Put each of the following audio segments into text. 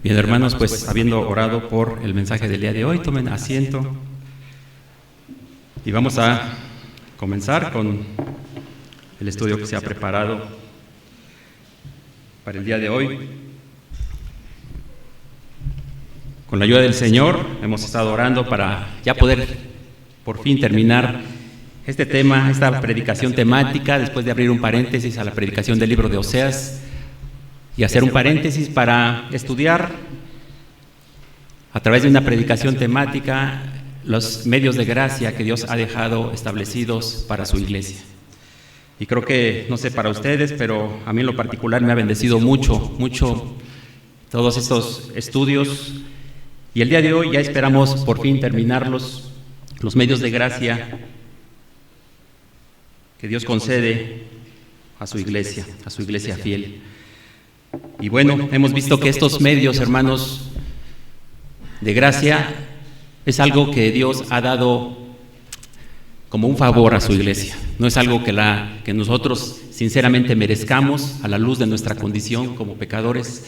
Bien, hermanos, pues habiendo orado por el mensaje del día de hoy, tomen asiento y vamos a comenzar con el estudio que se ha preparado para el día de hoy. Con la ayuda del Señor hemos estado orando para ya poder por fin terminar este tema, esta predicación temática, después de abrir un paréntesis a la predicación del libro de Oseas y hacer un paréntesis para estudiar a través de una predicación temática los medios de gracia que Dios ha dejado establecidos para su iglesia. Y creo que, no sé para ustedes, pero a mí en lo particular me ha bendecido mucho todos estos estudios. Y el día de hoy ya esperamos por fin terminarlos, los medios de gracia que Dios concede a su iglesia fiel. Y bueno, hemos visto que estos medios, hermanos, de gracia es algo que Dios ha dado como un favor a su iglesia. No es algo que nosotros sinceramente merezcamos a la luz de nuestra condición como pecadores,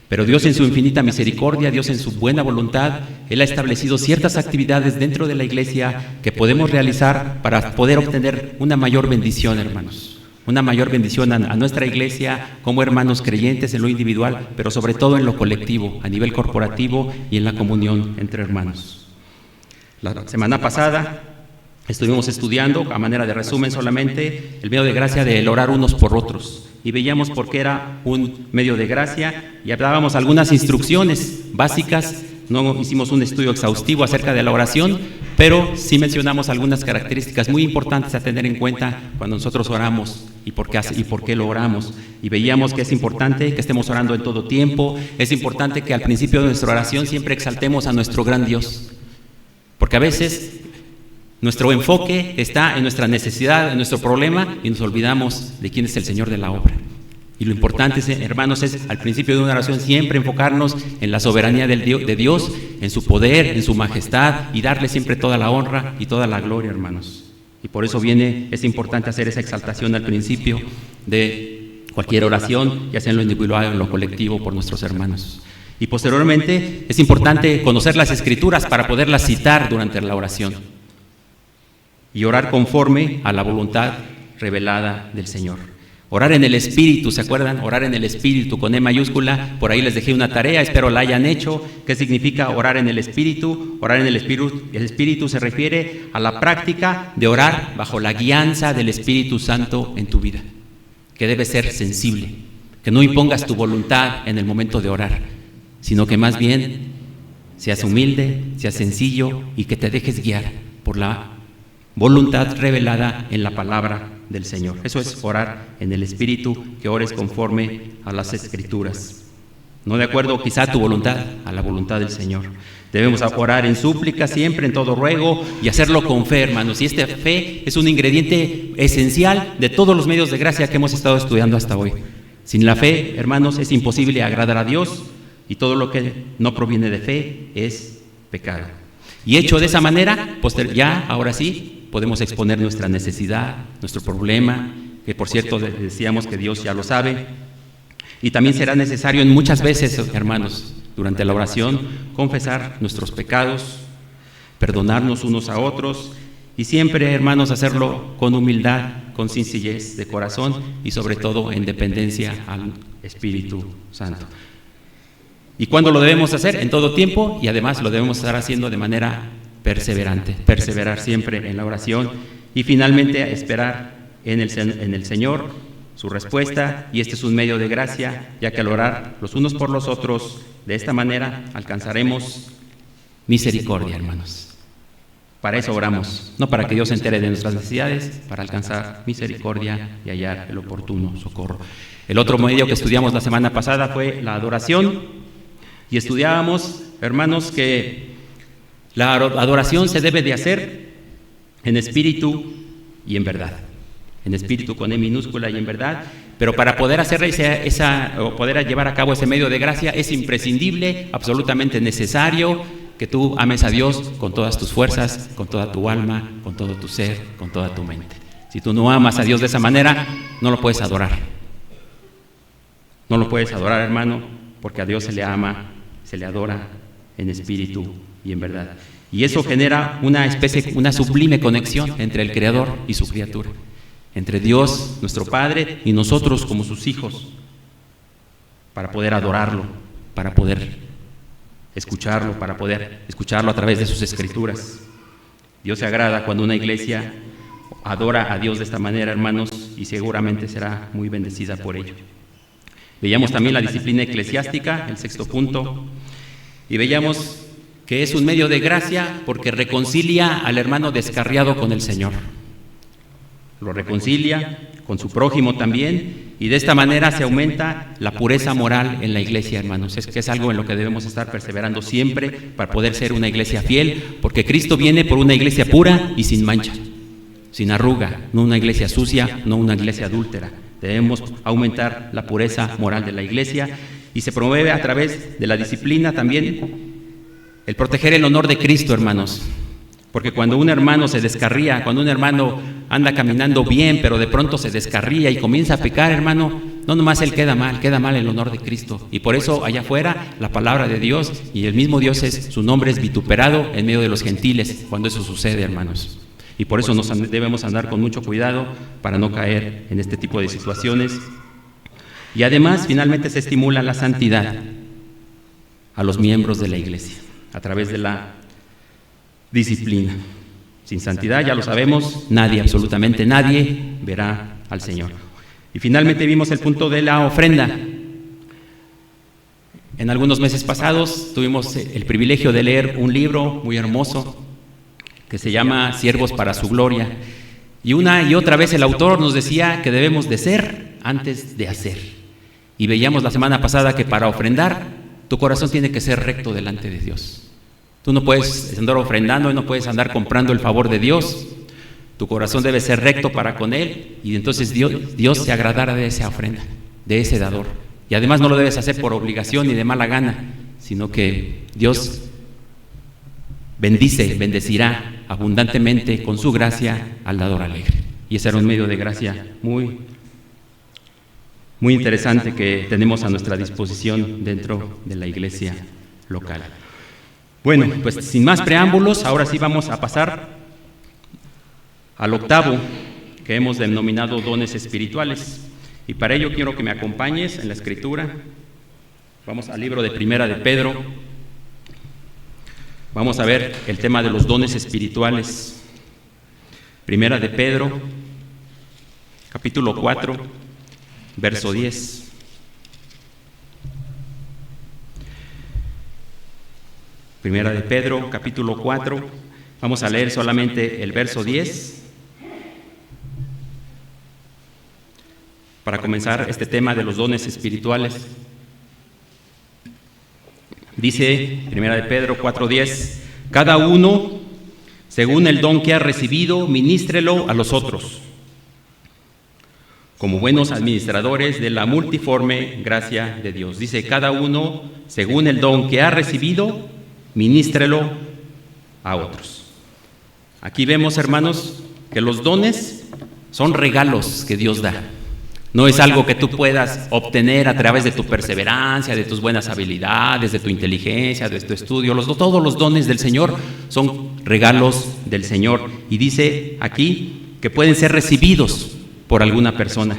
pero Dios en su infinita misericordia, Dios en su buena voluntad, Él ha establecido ciertas actividades dentro de la iglesia que podemos realizar para poder obtener una mayor bendición, hermanos. Una mayor bendición a nuestra iglesia como hermanos creyentes en lo individual, pero sobre todo en lo colectivo, a nivel corporativo y en la comunión entre hermanos. La semana pasada estuvimos estudiando, a manera de resumen solamente, el medio de gracia del orar unos por otros. Y veíamos por qué era un medio de gracia y hablábamos algunas instrucciones básicas. No hicimos un estudio exhaustivo acerca de la oración, pero sí mencionamos algunas características muy importantes a tener en cuenta cuando nosotros oramos y por qué lo oramos. Y veíamos que es importante que estemos orando en todo tiempo, es importante que al principio de nuestra oración siempre exaltemos a nuestro gran Dios, porque a veces nuestro enfoque está en nuestra necesidad, en nuestro problema, y nos olvidamos de quién es el Señor de la obra. Y lo importante, hermanos, es al principio de una oración siempre enfocarnos en la soberanía de Dios, en su poder, en su majestad, y darle siempre toda la honra y toda la gloria, hermanos. Y por eso es importante hacer esa exaltación al principio de cualquier oración, ya sea en lo individual o en lo colectivo, por nuestros hermanos. Y posteriormente es importante conocer las Escrituras para poderlas citar durante la oración y orar conforme a la voluntad revelada del Señor. Orar en el Espíritu, ¿se acuerdan? Orar en el Espíritu con E mayúscula. Por ahí les dejé una tarea, espero la hayan hecho. ¿Qué significa orar en el Espíritu? Orar en el Espíritu se refiere a la práctica de orar bajo la guianza del Espíritu Santo en tu vida, que debe ser sensible, que no impongas tu voluntad en el momento de orar, sino que más bien seas humilde, seas sencillo y que te dejes guiar por la voluntad revelada en la palabra del Señor. Eso es orar en el Espíritu, que ores conforme a las Escrituras. No de acuerdo quizá a tu voluntad, a la voluntad del Señor. Debemos orar en súplica siempre, en todo ruego, y hacerlo con fe, hermanos. Y esta fe es un ingrediente esencial de todos los medios de gracia que hemos estado estudiando hasta hoy. Sin la fe, hermanos, es imposible agradar a Dios, y todo lo que no proviene de fe es pecado. Y hecho de esa manera, ahora sí, podemos exponer nuestra necesidad, nuestro problema, que por cierto decíamos que Dios ya lo sabe. Y también será necesario en muchas veces, hermanos, durante la oración, confesar nuestros pecados, perdonarnos unos a otros y siempre, hermanos, hacerlo con humildad, con sencillez de corazón y sobre todo en dependencia al Espíritu Santo. ¿Y cuándo lo debemos hacer? En todo tiempo, y además lo debemos estar haciendo de manera perseverante, perseverar siempre en la oración y finalmente esperar en el Señor su respuesta. Y este es un medio de gracia, ya que al orar los unos por los otros de esta manera alcanzaremos misericordia, hermanos. Para eso oramos, no para que Dios se entere de nuestras necesidades, para alcanzar misericordia y hallar el oportuno socorro. El otro medio que estudiamos la semana pasada fue la adoración, y estudiábamos, hermanos, que la adoración se debe de hacer en espíritu y en verdad. En espíritu con E minúscula y en verdad. Pero para poder hacer poder llevar a cabo ese medio de gracia es imprescindible, absolutamente necesario, que tú ames a Dios con todas tus fuerzas, con toda tu alma, con todo tu ser, con toda tu mente. Si tú no amas a Dios de esa manera, no lo puedes adorar. No lo puedes adorar, hermano, porque a Dios se le ama se le adora en espíritu y en verdad. Y eso genera una sublime conexión entre el Creador y su criatura, entre Dios, nuestro Padre, y nosotros como sus hijos, para poder adorarlo, para poder escucharlo a través de sus escrituras. Dios se agrada cuando una iglesia adora a Dios de esta manera, hermanos, y seguramente será muy bendecida por ello. Veíamos también la disciplina eclesiástica, el sexto punto, y veíamos que es un medio de gracia porque reconcilia al hermano descarriado con el Señor. Lo reconcilia con su prójimo también, y de esta manera se aumenta la pureza moral en la iglesia, hermanos. Es algo en lo que debemos estar perseverando siempre para poder ser una iglesia fiel, porque Cristo viene por una iglesia pura y sin mancha, sin arruga, no una iglesia sucia, no una iglesia adúltera. Debemos aumentar la pureza moral de la iglesia, y se promueve a través de la disciplina también el proteger el honor de Cristo, hermanos. Porque cuando un hermano se descarría, cuando un hermano anda caminando bien, pero de pronto se descarría y comienza a pecar, hermano, no nomás él queda mal el honor de Cristo. Y por eso allá afuera la palabra de Dios y el mismo Dios su nombre es vituperado en medio de los gentiles cuando eso sucede, hermanos. Y por eso debemos andar con mucho cuidado para no caer en este tipo de situaciones. Y además, finalmente se estimula la santidad a los miembros de la iglesia a través de la disciplina. Sin santidad, ya lo sabemos, nadie, absolutamente nadie, verá al Señor. Y finalmente vimos el punto de la ofrenda. En algunos meses pasados tuvimos el privilegio de leer un libro muy hermoso que se llama Siervos para su Gloria. Y una y otra vez el autor nos decía que debemos de ser antes de hacer. Y veíamos la semana pasada que para ofrendar, tu corazón tiene que ser recto delante de Dios. Tú no puedes andar ofrendando y no puedes andar comprando el favor de Dios. Tu corazón debe ser recto para con Él, y entonces Dios se agradará de esa ofrenda, de ese dador. Y además no lo debes hacer por obligación ni de mala gana, sino que Dios bendecirá abundantemente con su gracia al dador alegre. Y ese era un medio de gracia muy interesante que tenemos a nuestra disposición dentro de la iglesia local. Bueno, pues sin más preámbulos, ahora sí vamos a pasar al octavo, que hemos denominado dones espirituales. Y para ello quiero que me acompañes en la escritura. Vamos al libro de Primera de Pedro. Vamos a ver el tema de los dones espirituales. Primera de Pedro, capítulo 4, verso 10. Primera de Pedro, capítulo 4, vamos a leer solamente el verso 10 para comenzar este tema de los dones espirituales. Dice Primera de Pedro 4:10, cada uno, según el don que ha recibido, ministrelo a los otros, como buenos administradores de la multiforme gracia de Dios. Dice, cada uno, según el don que ha recibido, ministrelo a otros. Aquí vemos, hermanos, que los dones son regalos que Dios da. No es algo que tú puedas obtener a través de tu perseverancia, de tus buenas habilidades, de tu inteligencia, de tu estudio. Todos los dones del Señor son regalos del Señor. Y dice aquí que pueden ser recibidos por alguna persona.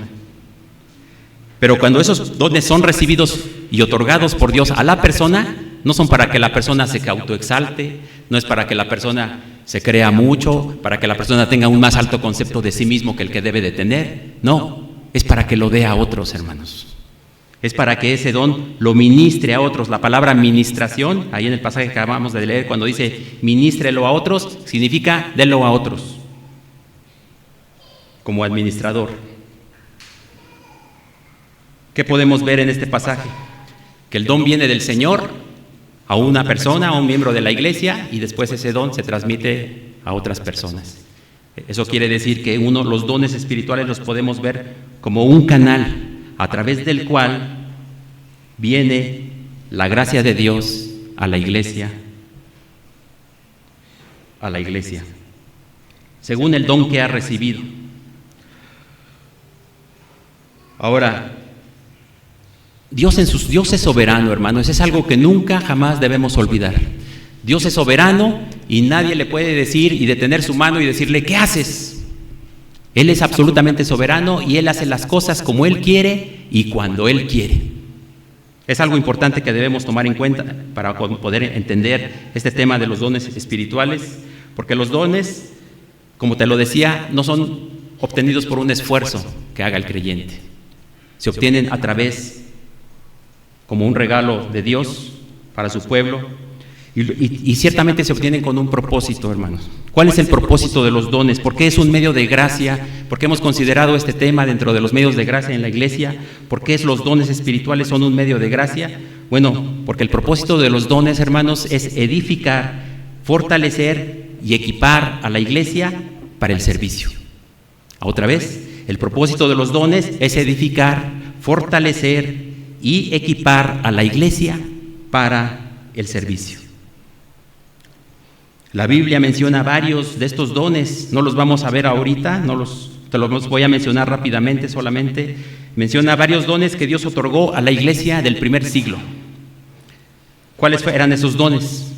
Pero cuando esos dones son recibidos y otorgados por Dios a la persona, no son para que la persona se autoexalte, no es para que la persona se crea mucho, para que la persona tenga un más alto concepto de sí mismo que el que debe de tener. No, es para que lo dé a otros, hermanos. Es para que ese don lo ministre a otros. La palabra ministración, ahí en el pasaje que acabamos de leer, cuando dice ministrelo a otros, significa délo a otros, como administrador. ¿Qué podemos ver en este pasaje? Que el don viene del Señor a una persona, a un miembro de la iglesia, y después ese don se transmite a otras personas. Eso quiere decir que los dones espirituales los podemos ver como un canal a través del cual viene la gracia de Dios a la iglesia, según el don que ha recibido. Ahora, Dios es soberano, hermanos. Es algo que nunca, jamás debemos olvidar. Dios es soberano y nadie le puede decir y detener su mano y decirle, ¿qué haces? Él es absolutamente soberano y Él hace las cosas como Él quiere y cuando Él quiere. Es algo importante que debemos tomar en cuenta para poder entender este tema de los dones espirituales, porque los dones, como te lo decía, no son obtenidos por un esfuerzo que haga el creyente. Se obtienen a través, como un regalo de Dios para su pueblo, y ciertamente se obtienen con un propósito, hermanos. ¿Cuál es el propósito de los dones? ¿Por qué es un medio de gracia? ¿Por qué hemos considerado este tema dentro de los medios de gracia en la iglesia? ¿Por qué los dones espirituales son un medio de gracia? Bueno, porque el propósito de los dones, hermanos, es edificar, fortalecer y equipar a la iglesia para el servicio. Otra vez, el propósito de los dones es edificar, fortalecer y equipar a la iglesia para el servicio. La Biblia menciona varios de estos dones, no los vamos a ver ahorita, te los voy a mencionar rápidamente solamente. Menciona varios dones que Dios otorgó a la iglesia del primer siglo. ¿Cuáles eran esos dones?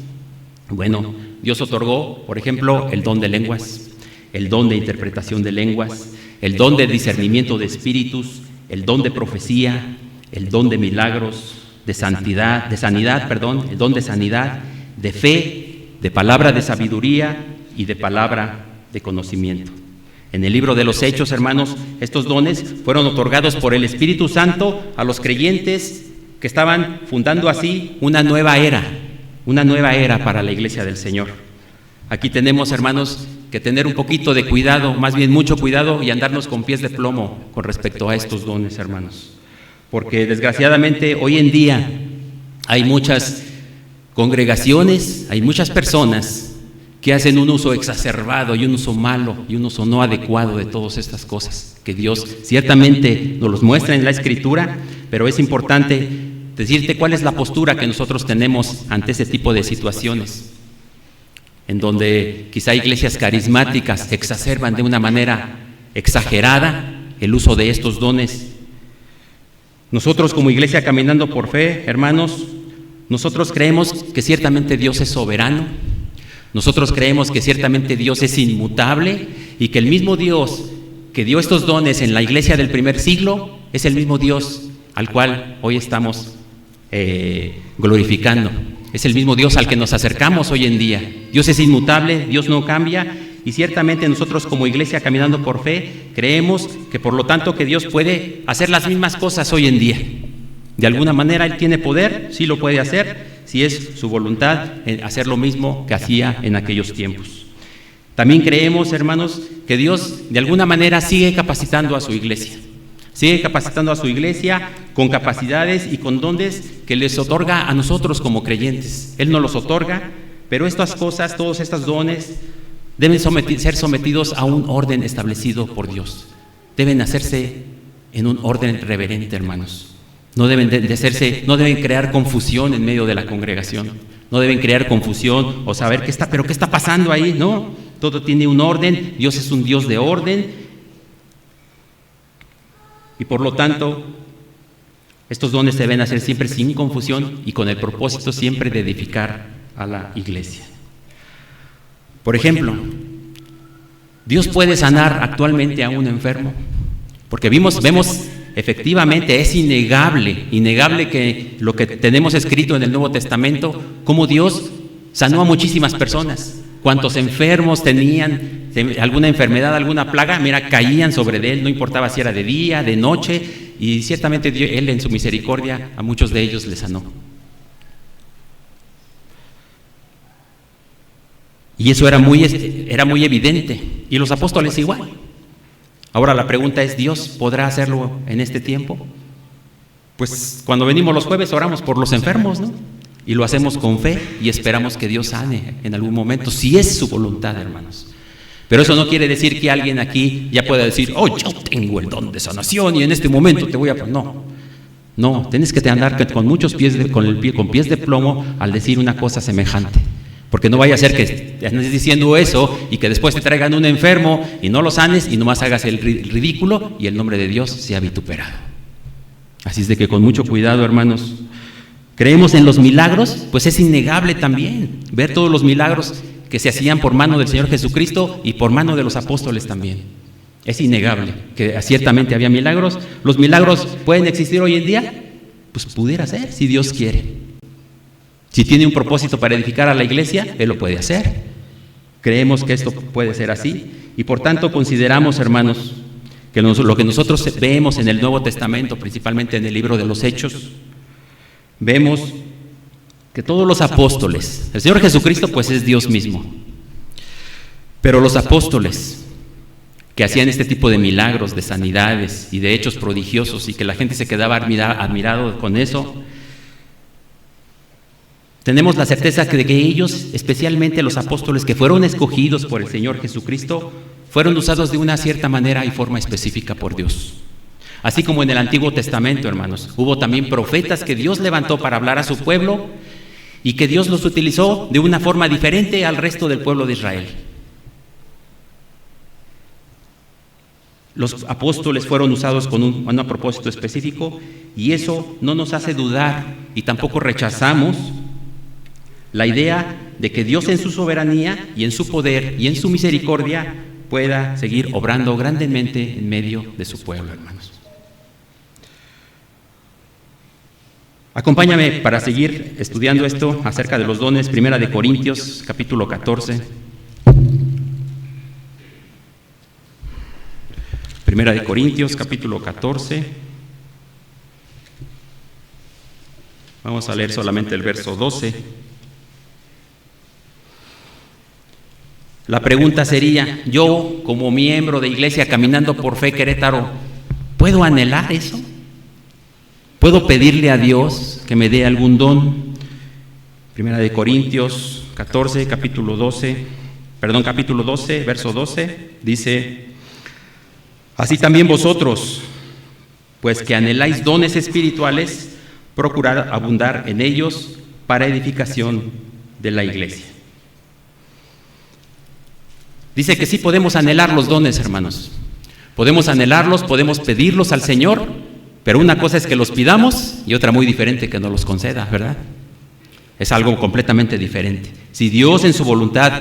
Bueno, Dios otorgó, por ejemplo, el don de lenguas, el don de interpretación de lenguas, el don de discernimiento de espíritus, el don de profecía, el don de milagros, el don de sanidad, de fe, de palabra de sabiduría y de palabra de conocimiento. En el libro de los Hechos, hermanos, estos dones fueron otorgados por el Espíritu Santo a los creyentes que estaban fundando así una nueva era para la iglesia del Señor. Aquí tenemos, hermanos, que tener un poquito de cuidado, más bien mucho cuidado, y andarnos con pies de plomo con respecto a estos dones, hermanos. Porque desgraciadamente hoy en día hay muchas congregaciones, hay muchas personas que hacen un uso exacerbado y un uso malo y un uso no adecuado de todas estas cosas que Dios ciertamente nos los muestra en la Escritura, pero es importante decirte cuál es la postura que nosotros tenemos ante ese tipo de situaciones, en donde quizá iglesias carismáticas exacerban de una manera exagerada el uso de estos dones. Nosotros como iglesia Caminando por Fe, hermanos, nosotros creemos que ciertamente Dios es soberano, nosotros creemos que ciertamente Dios es inmutable y que el mismo Dios que dio estos dones en la iglesia del primer siglo es el mismo Dios al cual hoy estamos glorificando. Es el mismo Dios al que nos acercamos hoy en día. Dios es inmutable, Dios no cambia y ciertamente nosotros como iglesia Caminando por Fe creemos que por lo tanto que Dios puede hacer las mismas cosas hoy en día. De alguna manera Él tiene poder, sí lo puede hacer, si es su voluntad hacer lo mismo que hacía en aquellos tiempos. También creemos, hermanos, que Dios de alguna manera sigue capacitando a su iglesia. Sigue capacitando a su iglesia con capacidades y con dones que les otorga a nosotros como creyentes. Él nos los otorga, pero estas cosas, todos estos dones, deben ser sometidos a un orden establecido por Dios. Deben hacerse en un orden reverente, hermanos. No deben no deben crear confusión en medio de la congregación. No deben crear confusión o saber qué está pasando ahí. No, todo tiene un orden. Dios es un Dios de orden. Y por lo tanto, estos dones se deben hacer siempre sin confusión y con el propósito siempre de edificar a la iglesia. Por ejemplo, Dios puede sanar actualmente a un enfermo, porque vemos efectivamente, es innegable que lo que tenemos escrito en el Nuevo Testamento, cómo Dios sanó a muchísimas personas. Cuantos enfermos tenían alguna enfermedad, alguna plaga, caían sobre él, no importaba si era de día, de noche, y ciertamente Él en su misericordia a muchos de ellos les sanó. Y eso era muy evidente, y los apóstoles igual. Ahora la pregunta es, ¿Dios podrá hacerlo en este tiempo? Pues cuando venimos los jueves oramos por los enfermos, ¿no? Y lo hacemos con fe y esperamos que Dios sane en algún momento, si es su voluntad, hermanos. Pero eso no quiere decir que alguien aquí ya pueda decir, yo tengo el don de sanación y en este momento te voy a... No, tienes que andar con pies de plomo al decir una cosa semejante. Porque no vaya a ser que estés diciendo eso y que después te traigan un enfermo y no lo sanes y nomás hagas el ridículo y el nombre de Dios sea vituperado. Así es de que con mucho cuidado, hermanos. ¿Creemos en los milagros? Pues es innegable también ver todos los milagros que se hacían por mano del Señor Jesucristo y por mano de los apóstoles también. Es innegable que ciertamente había milagros. ¿Los milagros pueden existir hoy en día? Pues pudiera ser, si Dios quiere. Si tiene un propósito para edificar a la iglesia, Él lo puede hacer. Creemos que esto puede ser así y por tanto consideramos, hermanos, que lo que nosotros vemos en el Nuevo Testamento, principalmente en el libro de los Hechos, vemos que todos los apóstoles, el Señor Jesucristo pues es Dios mismo, pero los apóstoles que hacían este tipo de milagros, de sanidades y de hechos prodigiosos y que la gente se quedaba admirado con eso, tenemos la certeza de que ellos, especialmente los apóstoles que fueron escogidos por el Señor Jesucristo, fueron usados de una cierta manera y forma específica por Dios. Así como en el Antiguo Testamento, hermanos, hubo también profetas que Dios levantó para hablar a su pueblo y que Dios los utilizó de una forma diferente al resto del pueblo de Israel. Los apóstoles fueron usados con un propósito específico y eso no nos hace dudar y tampoco rechazamos la idea de que Dios en su soberanía y en su poder y en su misericordia pueda seguir obrando grandemente en medio de su pueblo, hermanos. Acompáñame para seguir estudiando esto acerca de los dones, Primera de Corintios, capítulo 14. Primera de Corintios, capítulo 14. Vamos a leer solamente el verso 12. La pregunta sería, yo como miembro de Iglesia Caminando por Fe Querétaro, ¿puedo anhelar eso? ¿Puedo pedirle a Dios que me dé algún don? Primera de Corintios 14, capítulo 12, verso 12, dice: así también vosotros, pues que anheláis dones espirituales, procurad abundar en ellos para edificación de la iglesia. Dice que sí podemos anhelar los dones, hermanos. Podemos anhelarlos, podemos pedirlos al Señor, pero una cosa es que los pidamos y otra muy diferente que nos los conceda, ¿verdad? Es algo completamente diferente. Si Dios en su voluntad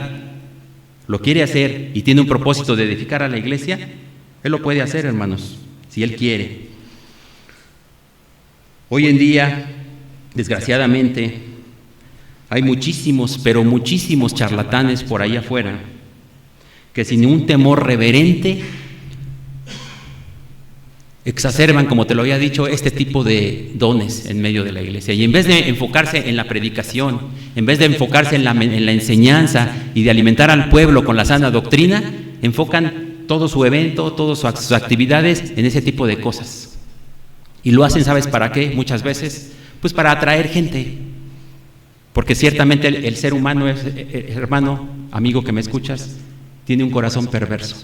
lo quiere hacer y tiene un propósito de edificar a la iglesia, Él lo puede hacer, hermanos, si Él quiere. Hoy en día, desgraciadamente, hay muchísimos, pero muchísimos charlatanes por ahí afuera que sin un temor reverente exacerban, como te lo había dicho, este tipo de dones en medio de la iglesia. Y en vez de enfocarse en la predicación, en vez de enfocarse en la enseñanza y de alimentar al pueblo con la sana doctrina, enfocan todo su evento, todas sus actividades en ese tipo de cosas. Y lo hacen, ¿sabes para qué? Muchas veces, pues para atraer gente. Porque ciertamente el ser humano es, hermano, amigo que me escuchas, tiene un corazón perverso,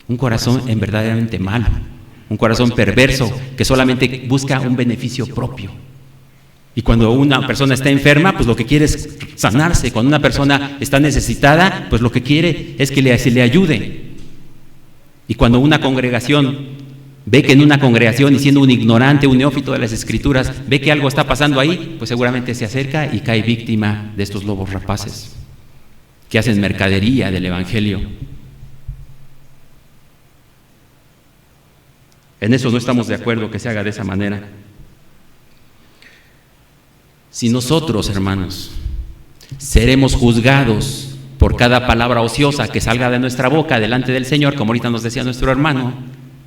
un corazón verdaderamente malo, un corazón perverso que solamente busca un beneficio propio. Y cuando una persona está enferma, pues lo que quiere es sanarse. Cuando una persona está necesitada, pues lo que quiere es que se le ayude. Y cuando una congregación ve que en una congregación, y siendo un ignorante, un neófito de las Escrituras, ve que algo está pasando ahí, pues seguramente se acerca y cae víctima de estos lobos rapaces que hacen mercadería del Evangelio. En eso no estamos de acuerdo que se haga de esa manera. Si nosotros, hermanos, seremos juzgados por cada palabra ociosa que salga de nuestra boca delante del Señor, como ahorita nos decía nuestro hermano,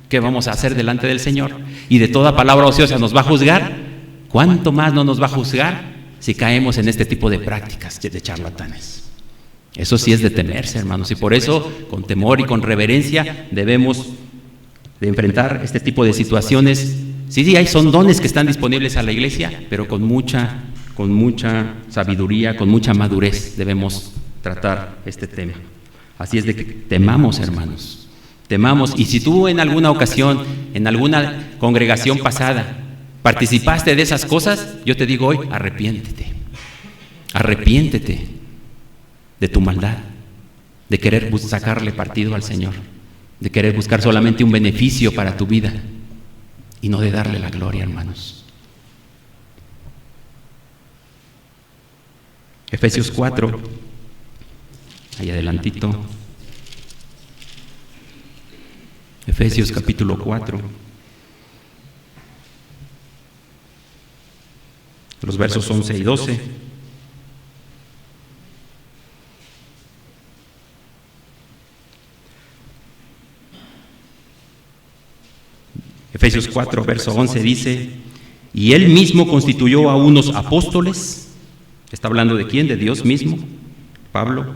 ¿qué vamos a hacer delante del Señor? Y de toda palabra ociosa nos va a juzgar, ¿cuánto más no nos va a juzgar si caemos en este tipo de prácticas de charlatanes? Eso sí es de temerse, hermanos, y por eso, con temor y con reverencia, debemos de enfrentar este tipo de situaciones. Sí, son dones que están disponibles a la iglesia, pero con mucha sabiduría, con mucha madurez debemos tratar este tema. Así es de que temamos, hermanos, temamos. Y si tú en alguna ocasión, en alguna congregación pasada, participaste de esas cosas, yo te digo hoy, arrepiéntete de tu maldad, de querer sacarle partido al Señor, de querer buscar solamente un beneficio para tu vida y no de darle la gloria, hermanos. Efesios 4, ahí adelantito. Efesios capítulo 4, los versos 11 y 12. Efesios 4, verso 11 dice: y Él mismo constituyó a unos apóstoles. ¿Está hablando de quién? De Dios mismo. Pablo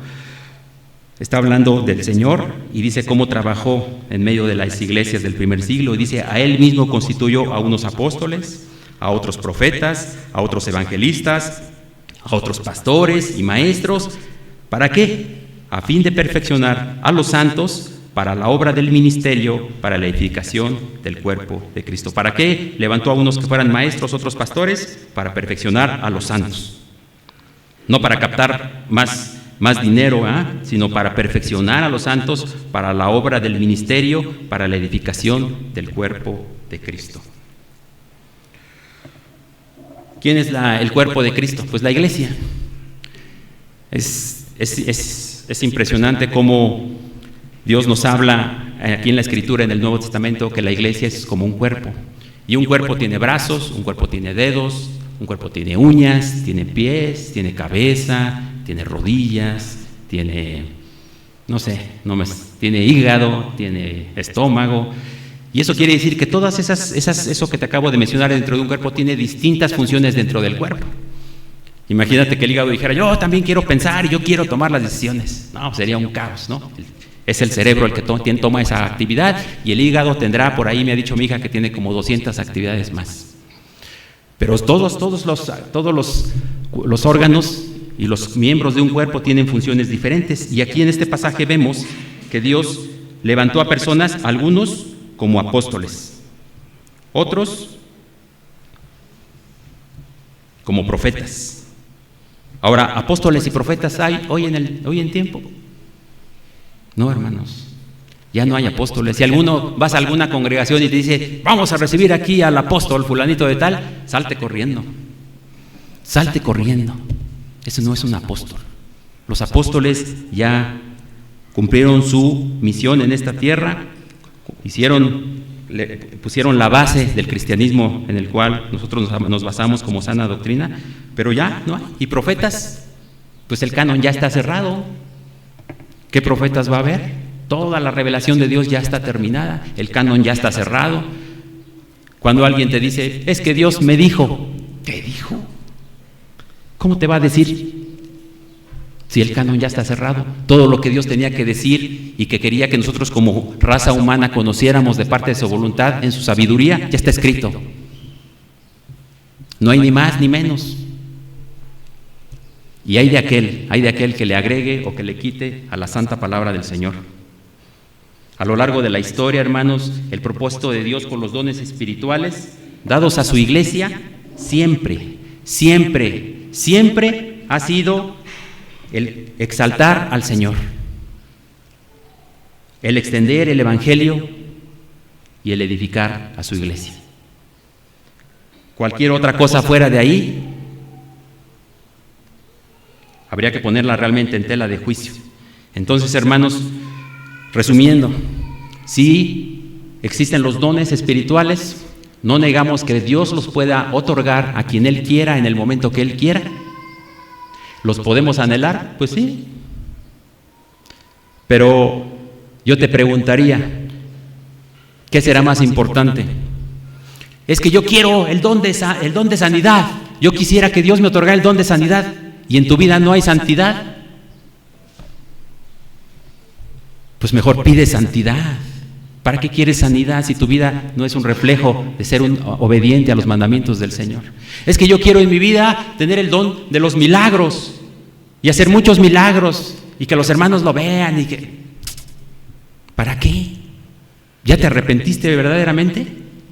está hablando del Señor y dice cómo trabajó en medio de las iglesias del primer siglo. Y dice: a Él mismo constituyó a unos apóstoles, a otros profetas, a otros evangelistas, a otros pastores y maestros. ¿Para qué? A fin de perfeccionar a los santos para la obra del ministerio, para la edificación del cuerpo de Cristo. ¿Para qué? Levantó a unos que fueran maestros, otros pastores, para perfeccionar a los santos. No para captar más dinero, sino para perfeccionar a los santos para la obra del ministerio, para la edificación del cuerpo de Cristo. ¿Quién es el cuerpo de Cristo? Pues la iglesia. Es impresionante cómo Dios nos habla aquí en la Escritura, en el Nuevo Testamento, que la iglesia es como un cuerpo. Y un cuerpo tiene brazos, un cuerpo tiene dedos, un cuerpo tiene uñas, tiene pies, tiene cabeza, tiene rodillas, tiene, tiene hígado, tiene estómago. Y eso quiere decir que todas eso que te acabo de mencionar dentro de un cuerpo tiene distintas funciones dentro del cuerpo. Imagínate que el hígado dijera: yo también quiero pensar y yo quiero tomar las decisiones. No, sería un caos, ¿no? Es el cerebro el que toma esa actividad, y el hígado tendrá, por ahí me ha dicho mi hija, que tiene como 200 actividades más. Pero todos los órganos y los miembros de un cuerpo tienen funciones diferentes. Y aquí en este pasaje vemos que Dios levantó a personas, algunos como apóstoles, otros como profetas. Ahora, ¿apóstoles y profetas hay hoy en tiempo? No, hermanos, ya no hay apóstoles. Si vas a alguna congregación y te dice: vamos a recibir aquí al apóstol fulanito de tal, salte corriendo. Salte corriendo. Ese no es un apóstol. Los apóstoles ya cumplieron su misión en esta tierra, pusieron la base del cristianismo en el cual nosotros nos basamos como sana doctrina, pero ya no hay. Y profetas, pues el canon ya está cerrado. ¿Qué profetas va a haber? Toda la revelación de Dios ya está terminada, el canon ya está cerrado. Cuando alguien te dice: es que Dios me dijo. ¿Qué dijo? ¿Cómo te va a decir si el canon ya está cerrado? Todo lo que Dios tenía que decir y que quería que nosotros como raza humana conociéramos de parte de su voluntad, en su sabiduría, ya está escrito. No hay ni más ni menos. Y hay de aquel que le agregue o que le quite a la santa palabra del Señor. A lo largo de la historia, hermanos, el propósito de Dios con los dones espirituales dados a su iglesia siempre ha sido el exaltar al Señor, el extender el evangelio y el edificar a su iglesia. Cualquier otra cosa fuera de ahí habría que ponerla realmente en tela de juicio. Entonces, hermanos, resumiendo, sí existen los dones espirituales, no negamos que Dios los pueda otorgar a quien Él quiera en el momento que Él quiera. ¿Los podemos anhelar? Pues sí. Pero yo te preguntaría, ¿qué será más importante? Es que yo quiero el don de sanidad. Yo quisiera que Dios me otorgara el don de sanidad. ¿Y en tu vida no hay santidad? Pues mejor pide santidad. ¿Para qué quieres sanidad si tu vida no es un reflejo de ser un obediente a los mandamientos del Señor? Es que yo quiero en mi vida tener el don de los milagros y hacer muchos milagros y que los hermanos lo vean. ¿Para qué? ¿Ya te arrepentiste verdaderamente?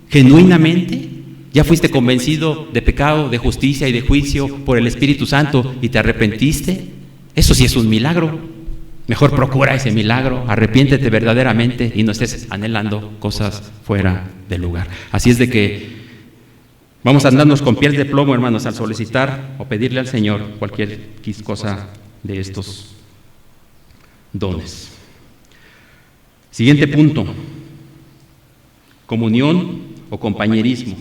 ¿Genuinamente? ¿Ya fuiste convencido de pecado, de justicia y de juicio por el Espíritu Santo y te arrepentiste? Eso sí es un milagro. Mejor procura ese milagro, arrepiéntete verdaderamente y no estés anhelando cosas fuera del lugar. Así es de que vamos a andarnos con piel de plomo, hermanos, al solicitar o pedirle al Señor cualquier cosa de estos dones. Siguiente punto: comunión o compañerismo.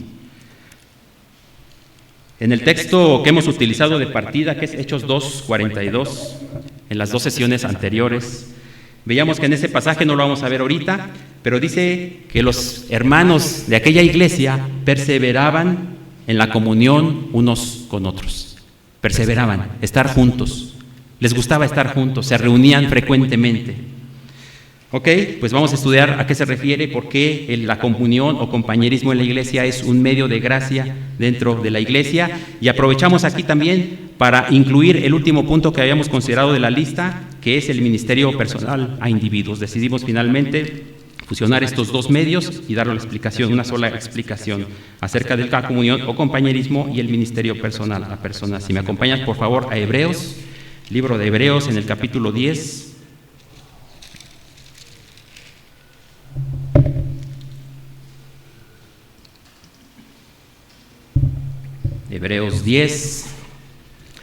En el texto que hemos utilizado de partida, que es Hechos 2:42, en las dos sesiones anteriores, veíamos que en ese pasaje, no lo vamos a ver ahorita, pero dice que los hermanos de aquella iglesia perseveraban en la comunión unos con otros. Perseveraban, estar juntos. Les gustaba estar juntos, se reunían frecuentemente. Ok, pues vamos a estudiar a qué se refiere, por qué la comunión o compañerismo en la iglesia es un medio de gracia dentro de la iglesia, y aprovechamos aquí también para incluir el último punto que habíamos considerado de la lista, que es el ministerio personal a individuos. Decidimos finalmente fusionar estos dos medios y darle la explicación, una sola explicación acerca de la comunión o compañerismo y el ministerio personal a personas. Si me acompañas, por favor, a Hebreos, libro de Hebreos, en el capítulo 10. Hebreos 10,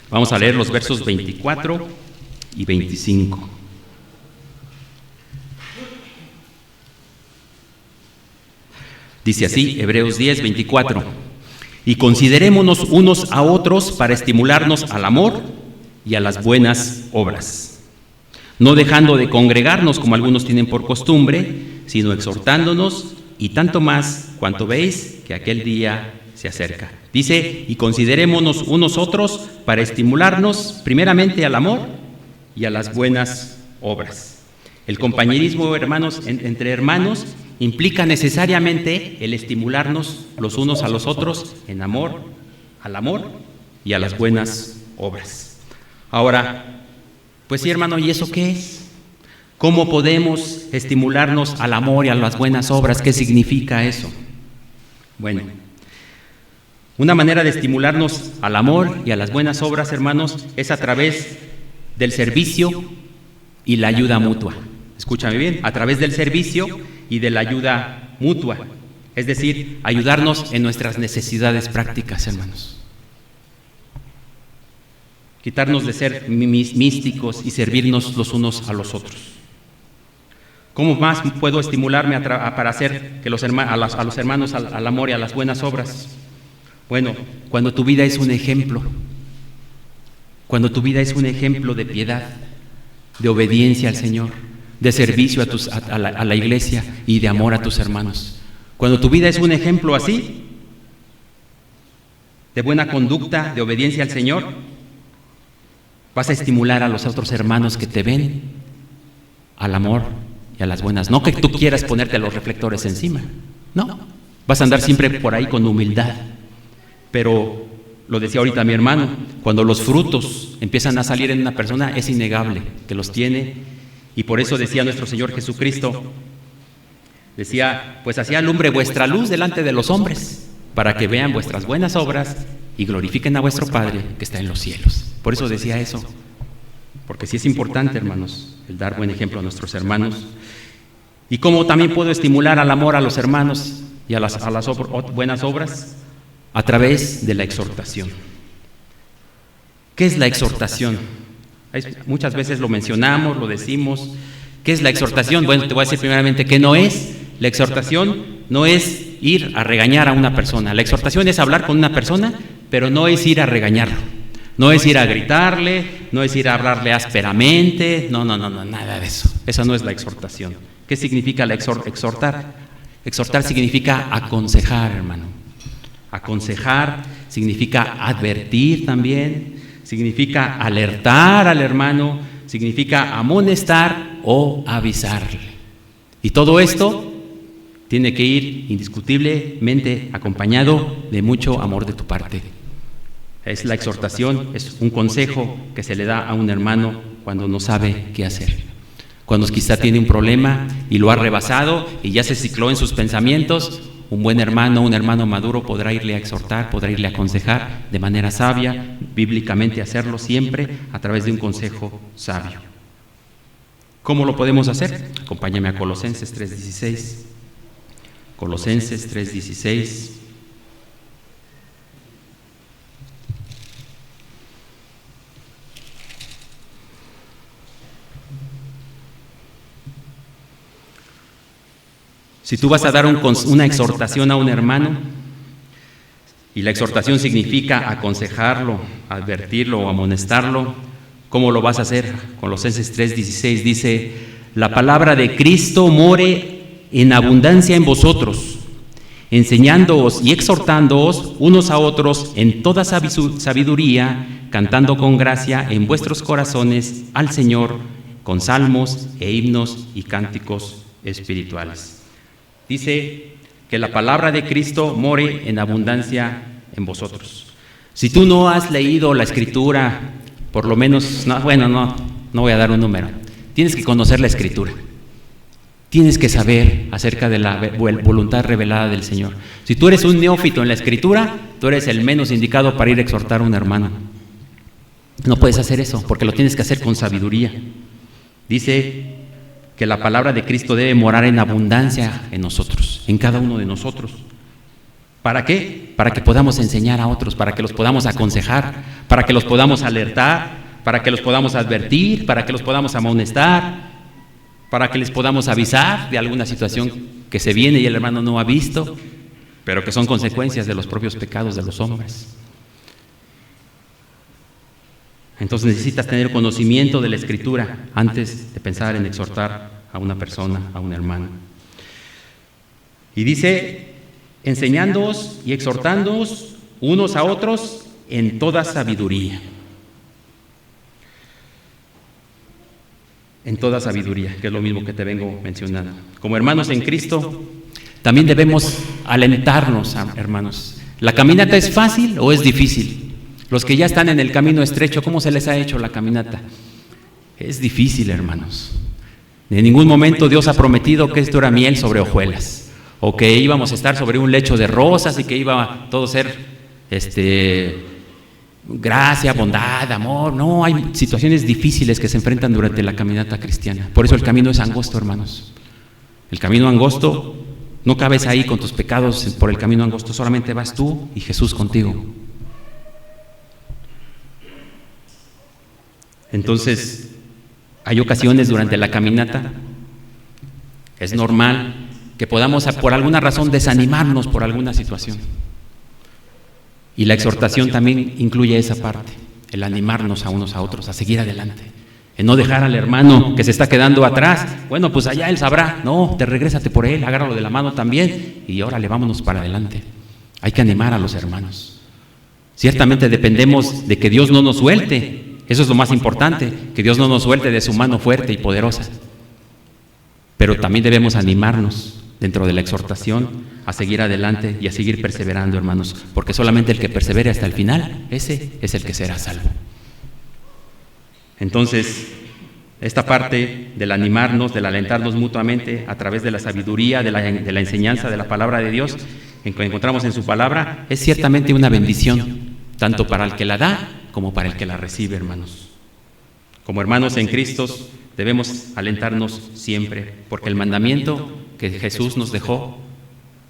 vamos a leer los versos 24 y 25. Dice así, Hebreos 10, 24: y considerémonos unos a otros para estimularnos al amor y a las buenas obras, no dejando de congregarnos como algunos tienen por costumbre, sino exhortándonos, y tanto más cuanto veis que aquel día se acerca. Dice, y considerémonos unos otros para estimularnos primeramente al amor y a las buenas obras. El compañerismo, hermanos, entre hermanos implica necesariamente el estimularnos los unos a los otros en amor, al amor y a las buenas obras. Ahora, pues sí, hermano, ¿y eso qué es? ¿Cómo podemos estimularnos al amor y a las buenas obras? ¿Qué significa eso? Bueno, una manera de estimularnos al amor y a las buenas obras, hermanos, es a través del servicio y la ayuda mutua. Escúchame bien, a través del servicio y de la ayuda mutua. Es decir, ayudarnos en nuestras necesidades prácticas, hermanos. Quitarnos de ser místicos y servirnos los unos a los otros. ¿Cómo más puedo estimularme para hacer que a los hermanos al amor y a las buenas obras? Bueno, cuando tu vida es un ejemplo, cuando tu vida es un ejemplo de piedad, de obediencia al Señor, de servicio a la iglesia y de amor a tus hermanos. Cuando tu vida es un ejemplo así, de buena conducta, de obediencia al Señor, vas a estimular a los otros hermanos que te ven al amor y a las buenas. No que tú quieras ponerte los reflectores encima, no. Vas a andar siempre por ahí con humildad. Pero, lo decía ahorita mi hermano, cuando los frutos empiezan a salir en una persona, es innegable que los tiene. Y por eso decía nuestro Señor Jesucristo, decía, pues así alumbre vuestra luz delante de los hombres, para que vean vuestras buenas obras y glorifiquen a vuestro Padre que está en los cielos. Por eso decía eso, porque sí es importante, hermanos, el dar buen ejemplo a nuestros hermanos. Y cómo también puedo estimular al amor a los hermanos y a las buenas obras, a través de la exhortación. ¿Qué es la exhortación? Muchas veces lo mencionamos, lo decimos. ¿Qué es la exhortación? Bueno, te voy a decir primeramente qué no es. La exhortación no es ir a regañar a una persona. La exhortación es hablar con una persona, pero no es ir a regañarlo. No es ir a gritarle, no es ir a hablarle ásperamente. No, nada de eso. Esa no es la exhortación. ¿Qué significa la exhortar? Exhortar significa aconsejar, hermano. Aconsejar significa advertir también, significa alertar al hermano, significa amonestar o avisarle. Y todo esto tiene que ir indiscutiblemente acompañado de mucho amor de tu parte. Es la exhortación, es un consejo que se le da a un hermano cuando no sabe qué hacer. Cuando quizá tiene un problema y lo ha rebasado y ya se cicló en sus pensamientos, un buen hermano, un hermano maduro podrá irle a exhortar, podrá irle a aconsejar de manera sabia, bíblicamente hacerlo siempre a través de un consejo sabio. ¿Cómo lo podemos hacer? Acompáñame a Colosenses 3:16. Colosenses 3:16. Si tú vas a dar una exhortación a un hermano, y la exhortación significa aconsejarlo, advertirlo o amonestarlo, ¿cómo lo vas a hacer? Colosenses 3:16 dice: la palabra de Cristo more en abundancia en vosotros, enseñándoos y exhortándoos unos a otros en toda sabiduría, cantando con gracia en vuestros corazones al Señor, con salmos e himnos y cánticos espirituales. Dice que la palabra de Cristo more en abundancia en vosotros. Si tú no has leído la Escritura, por lo menos, no voy a dar un número. Tienes que conocer la Escritura. Tienes que saber acerca de la voluntad revelada del Señor. Si tú eres un neófito en la Escritura, tú eres el menos indicado para ir a exhortar a un hermano. No puedes hacer eso, porque lo tienes que hacer con sabiduría. Dice que la palabra de Cristo debe morar en abundancia en nosotros, en cada uno de nosotros. ¿Para qué? Para que podamos enseñar a otros, para que los podamos aconsejar, para que los podamos alertar, para que los podamos advertir, para que los podamos amonestar, para que les podamos avisar de alguna situación que se viene y el hermano no ha visto, pero que son consecuencias de los propios pecados de los hombres. Entonces necesitas tener conocimiento de la Escritura antes de pensar en exhortar a una persona, a un hermano. Y dice: enseñándoos y exhortándoos unos a otros en toda sabiduría. En toda sabiduría, que es lo mismo que te vengo mencionando. Como hermanos en Cristo, también debemos alentarnos, hermanos. ¿La caminata es fácil o es difícil? Los que ya están en el camino estrecho, ¿cómo se les ha hecho la caminata? Es difícil, hermanos. En ningún momento Dios ha prometido que esto era miel sobre hojuelas, o que íbamos a estar sobre un lecho de rosas y que iba todo a ser gracia, bondad, amor. No, hay situaciones difíciles que se enfrentan durante la caminata cristiana. Por eso el camino es angosto, hermanos. El camino angosto, no cabes ahí con tus pecados por el camino angosto, solamente vas tú y Jesús contigo. Entonces, hay ocasiones durante la caminata, es normal que podamos por alguna razón desanimarnos por alguna situación. Y la exhortación también incluye esa parte, el animarnos a unos a otros, a seguir adelante, en no dejar al hermano que se está quedando atrás. Bueno, pues allá él sabrá. No, regrésate por él, agárralo de la mano también y órale, vámonos para adelante. Hay que animar a los hermanos. Ciertamente dependemos de que Dios no nos suelte. Eso es lo más importante, que Dios no nos suelte de su mano fuerte y poderosa. Pero también debemos animarnos dentro de la exhortación a seguir adelante y a seguir perseverando, hermanos, porque solamente el que persevere hasta el final, ese es el que será salvo. Entonces, esta parte del animarnos, del alentarnos mutuamente a través de la sabiduría, de la enseñanza de la palabra de Dios, que encontramos en su palabra, es ciertamente una bendición, tanto para el que la da como para el que la recibe, hermanos. Como hermanos en Cristo debemos alentarnos siempre, porque el mandamiento que Jesús nos dejó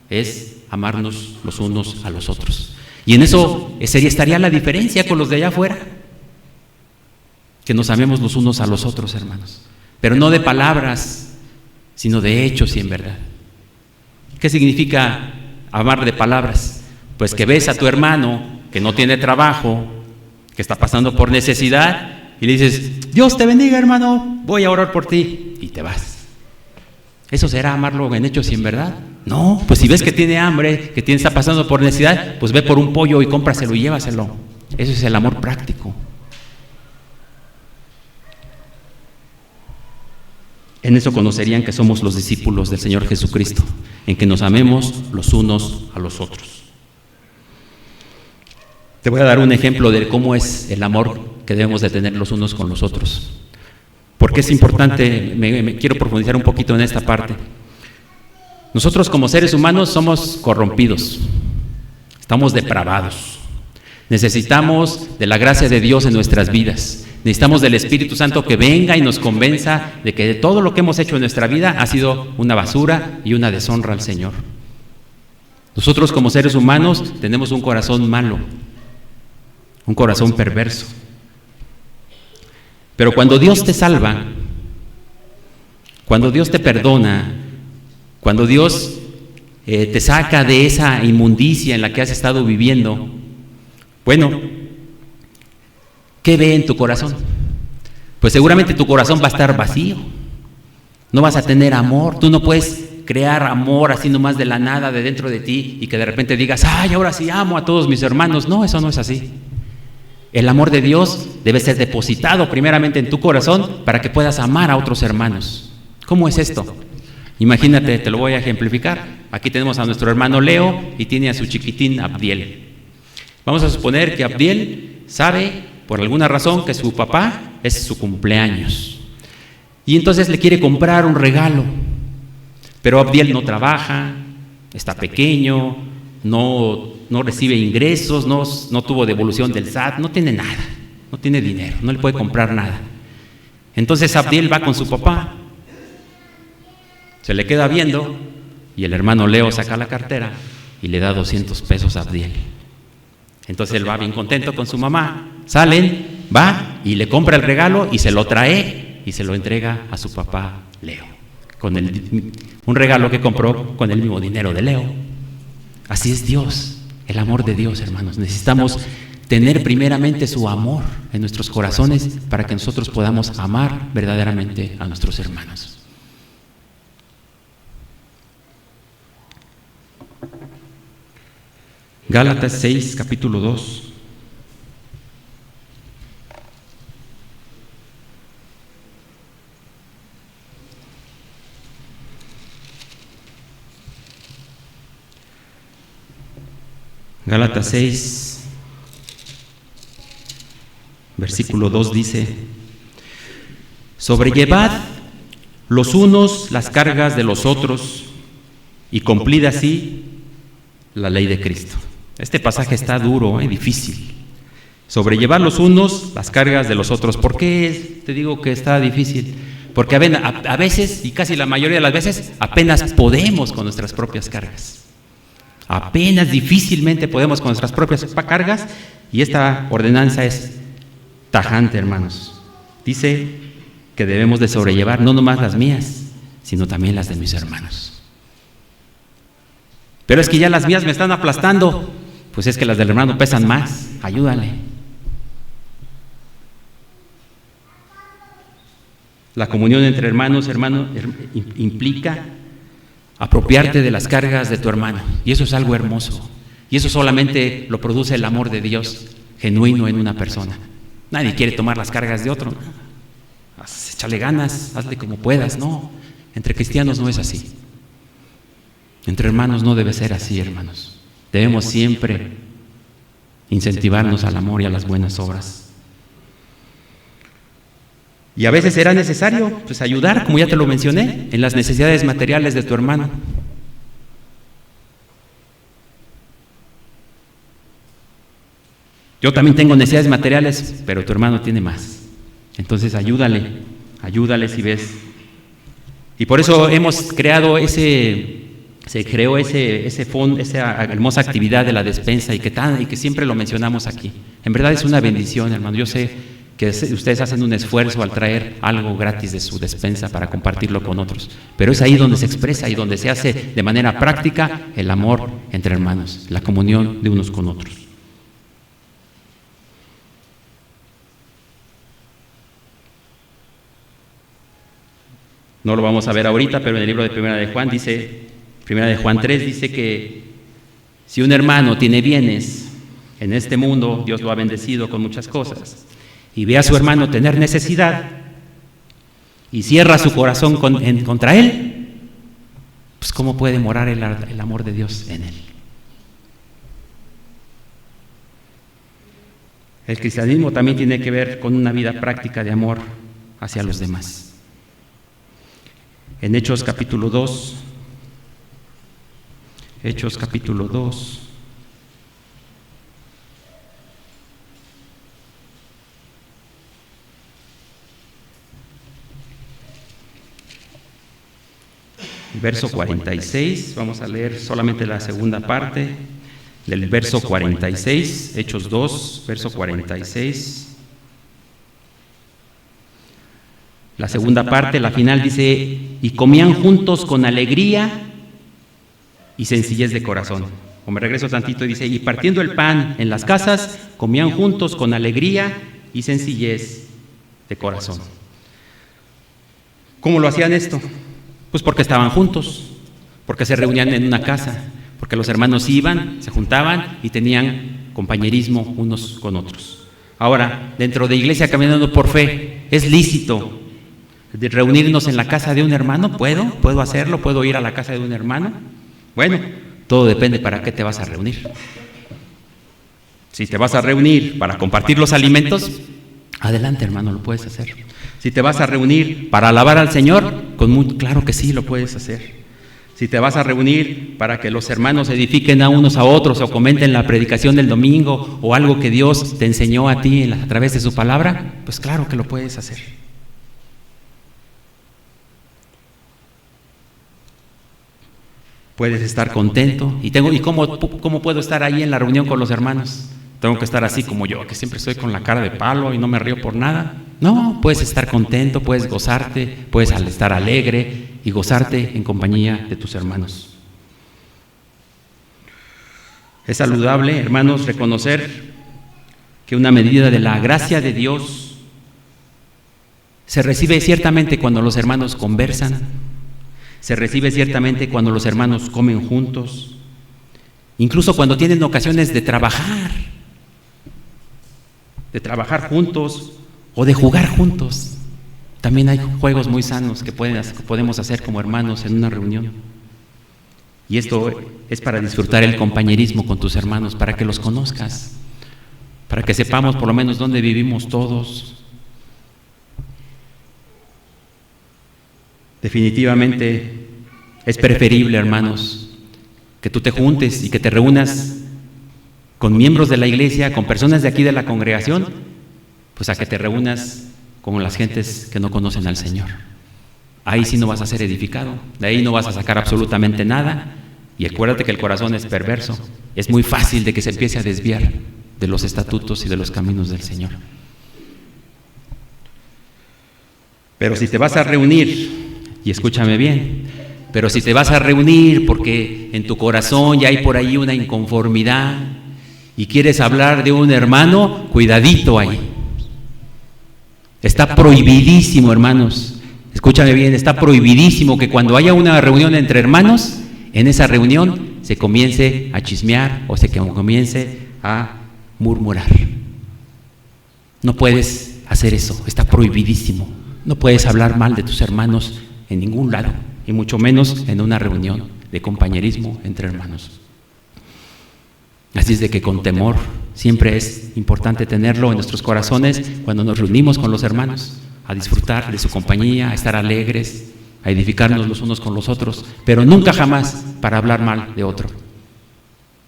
es amarnos los unos a los otros. Y en eso estaría la diferencia con los de allá afuera, que nos amemos los unos a los otros, hermanos, pero no de palabras, sino de hechos y en verdad. ¿Qué significa amar de palabras? Pues que ves a tu hermano que no tiene trabajo, que está pasando por necesidad, y le dices: Dios te bendiga, hermano, voy a orar por ti, y te vas. ¿Eso será amarlo en hechos y en verdad? No, pues si ves que tiene hambre, que está pasando por necesidad, pues ve por un pollo y cómpraselo y llévaselo. Eso es el amor práctico. En eso conocerían que somos los discípulos del Señor Jesucristo, en que nos amemos los unos a los otros. Te voy a dar un ejemplo de cómo es el amor que debemos de tener los unos con los otros. Porque es importante, me quiero profundizar un poquito en esta parte. Nosotros como seres humanos somos corrompidos, estamos depravados. Necesitamos de la gracia de Dios en nuestras vidas. Necesitamos del Espíritu Santo que venga y nos convenza de que todo lo que hemos hecho en nuestra vida ha sido una basura y una deshonra al Señor. Nosotros como seres humanos tenemos un corazón malo, un corazón perverso. Pero cuando Dios te salva, cuando Dios te perdona, cuando Dios te saca de esa inmundicia en la que has estado viviendo, bueno, ¿qué ve en tu corazón? Pues seguramente tu corazón va a estar vacío. No vas a tener amor. Tú no puedes crear amor así nomás de la nada, de dentro de ti, y que de repente digas, ay, ahora sí amo a todos mis hermanos. No, eso no es así. El amor de Dios debe ser depositado primeramente en tu corazón para que puedas amar a otros hermanos. ¿Cómo es esto? Imagínate, te lo voy a ejemplificar. Aquí tenemos a nuestro hermano Leo y tiene a su chiquitín Abdiel. Vamos a suponer que Abdiel sabe por alguna razón que su papá es su cumpleaños y entonces le quiere comprar un regalo, pero Abdiel no trabaja, está pequeño, no recibe ingresos, no tuvo devolución del SAT, no tiene nada, no tiene dinero, no le puede comprar nada. Entonces Abdiel va con su papá, se le queda viendo y el hermano Leo saca la cartera y le da 200 pesos a Abdiel. Entonces él va bien contento con su mamá, salen, va y le compra el regalo y se lo trae y se lo entrega a su papá Leo, con un regalo que compró con el mismo dinero de Leo. Así es Dios, el amor de Dios, hermanos. Necesitamos tener primeramente su amor en nuestros corazones para que nosotros podamos amar verdaderamente a nuestros hermanos. Gálatas 6, capítulo 2. Gálatas 6, versículo 2 dice: sobrellevad los unos las cargas de los otros y cumplid así la ley de Cristo. Este pasaje está duro, difícil. Sobrellevar los unos las cargas de los otros. ¿Por qué te digo que está difícil? Porque a veces, y casi la mayoría de las veces, apenas podemos con nuestras propias cargas. Apenas difícilmente podemos con nuestras propias cargas, y esta ordenanza es tajante, hermanos. Dice que debemos de sobrellevar no nomás las mías, sino también las de mis hermanos. Pero es que ya las mías me están aplastando. Pues es que las del hermano pesan más, ayúdale. La comunión entre hermanos, implica apropiarte de las cargas de tu hermano, y eso es algo hermoso, y eso solamente lo produce el amor de Dios genuino en una persona. Nadie quiere tomar las cargas de otro, ¿no? Échale ganas, hazle como puedas. No, entre cristianos no es así. Entre hermanos no debe ser así, hermanos. Debemos siempre incentivarnos al amor y a las buenas obras. Y a veces será necesario ayudar, como ya te lo mencioné, en las necesidades materiales de tu hermano. Yo también tengo necesidades materiales, pero tu hermano tiene más. Entonces ayúdale si ves. Y por eso hemos creado se creó ese fondo, esa hermosa actividad de la despensa y que siempre lo mencionamos aquí. En verdad es una bendición, hermano. Yo sé que ustedes hacen un esfuerzo al traer algo gratis de su despensa para compartirlo con otros, pero es ahí donde se expresa y donde se hace de manera práctica el amor entre hermanos, la comunión de unos con otros. No lo vamos a ver ahorita, pero en el libro de Primera de Juan dice, Primera de Juan 3 dice que si un hermano tiene bienes en este mundo, Dios lo ha bendecido con muchas cosas, y ve a su hermano tener necesidad y cierra su corazón contra él, pues ¿cómo puede morar el amor de Dios en él? El cristianismo también tiene que ver con una vida práctica de amor hacia los demás. En Hechos capítulo 2, verso 46, vamos a leer solamente la segunda parte del verso 46, Hechos 2, verso 46. La segunda parte, la final dice, y comían juntos con alegría y sencillez de corazón. O me regreso tantito y dice, y partiendo el pan en las casas, comían juntos con alegría y sencillez de corazón. ¿Cómo lo hacían esto? Pues porque estaban juntos, porque se reunían en una casa, porque los hermanos iban, se juntaban y tenían compañerismo unos con otros. Ahora, dentro de Iglesia Caminando por Fe, ¿es lícito de reunirnos en la casa de un hermano? ¿Puedo hacerlo? ¿Puedo ir a la casa de un hermano? Bueno, todo depende para qué te vas a reunir. Si te vas a reunir para compartir los alimentos, adelante, hermano, lo puedes hacer. Si te vas a reunir para alabar al Señor, claro que sí, lo puedes hacer. Si te vas a reunir para que los hermanos edifiquen a unos a otros o comenten la predicación del domingo o algo que Dios te enseñó a ti a través de su palabra, pues claro que lo puedes hacer. Puedes estar contento. ¿Y cómo puedo estar ahí en la reunión con los hermanos? ¿Tengo que estar así como yo, que siempre estoy con la cara de palo y no me río por nada? No, puedes estar contento, puedes gozarte, puedes estar alegre y gozarte en compañía de tus hermanos. Es saludable, hermanos, reconocer que una medida de la gracia de Dios se recibe ciertamente cuando los hermanos conversan, se recibe ciertamente cuando los hermanos comen juntos, incluso cuando tienen ocasiones de trabajar juntos o de jugar juntos. También hay juegos muy sanos que podemos hacer como hermanos en una reunión. Y esto es para disfrutar el compañerismo con tus hermanos, para que los conozcas, para que sepamos por lo menos dónde vivimos todos. Definitivamente es preferible, hermanos, que tú te juntes y que te reúnas con miembros de la iglesia, con personas de aquí de la congregación, pues a que te reúnas con las gentes que no conocen al Señor. Ahí sí no vas a ser edificado, de ahí no vas a sacar absolutamente nada, y acuérdate que el corazón es perverso, es muy fácil de que se empiece a desviar de los estatutos y de los caminos del Señor. Pero si te vas a reunir, y escúchame bien, pero si te vas a reunir porque en tu corazón ya hay por ahí una inconformidad y quieres hablar de un hermano, cuidadito ahí. Está prohibidísimo, hermanos, escúchame bien, está prohibidísimo que cuando haya una reunión entre hermanos, en esa reunión se comience a chismear o se comience a murmurar. No puedes hacer eso, está prohibidísimo. No puedes hablar mal de tus hermanos en ningún lado, y mucho menos en una reunión de compañerismo entre hermanos. Así es de que con temor siempre es importante tenerlo en nuestros corazones cuando nos reunimos con los hermanos, a disfrutar de su compañía, a estar alegres, a edificarnos los unos con los otros, pero nunca jamás para hablar mal de otro.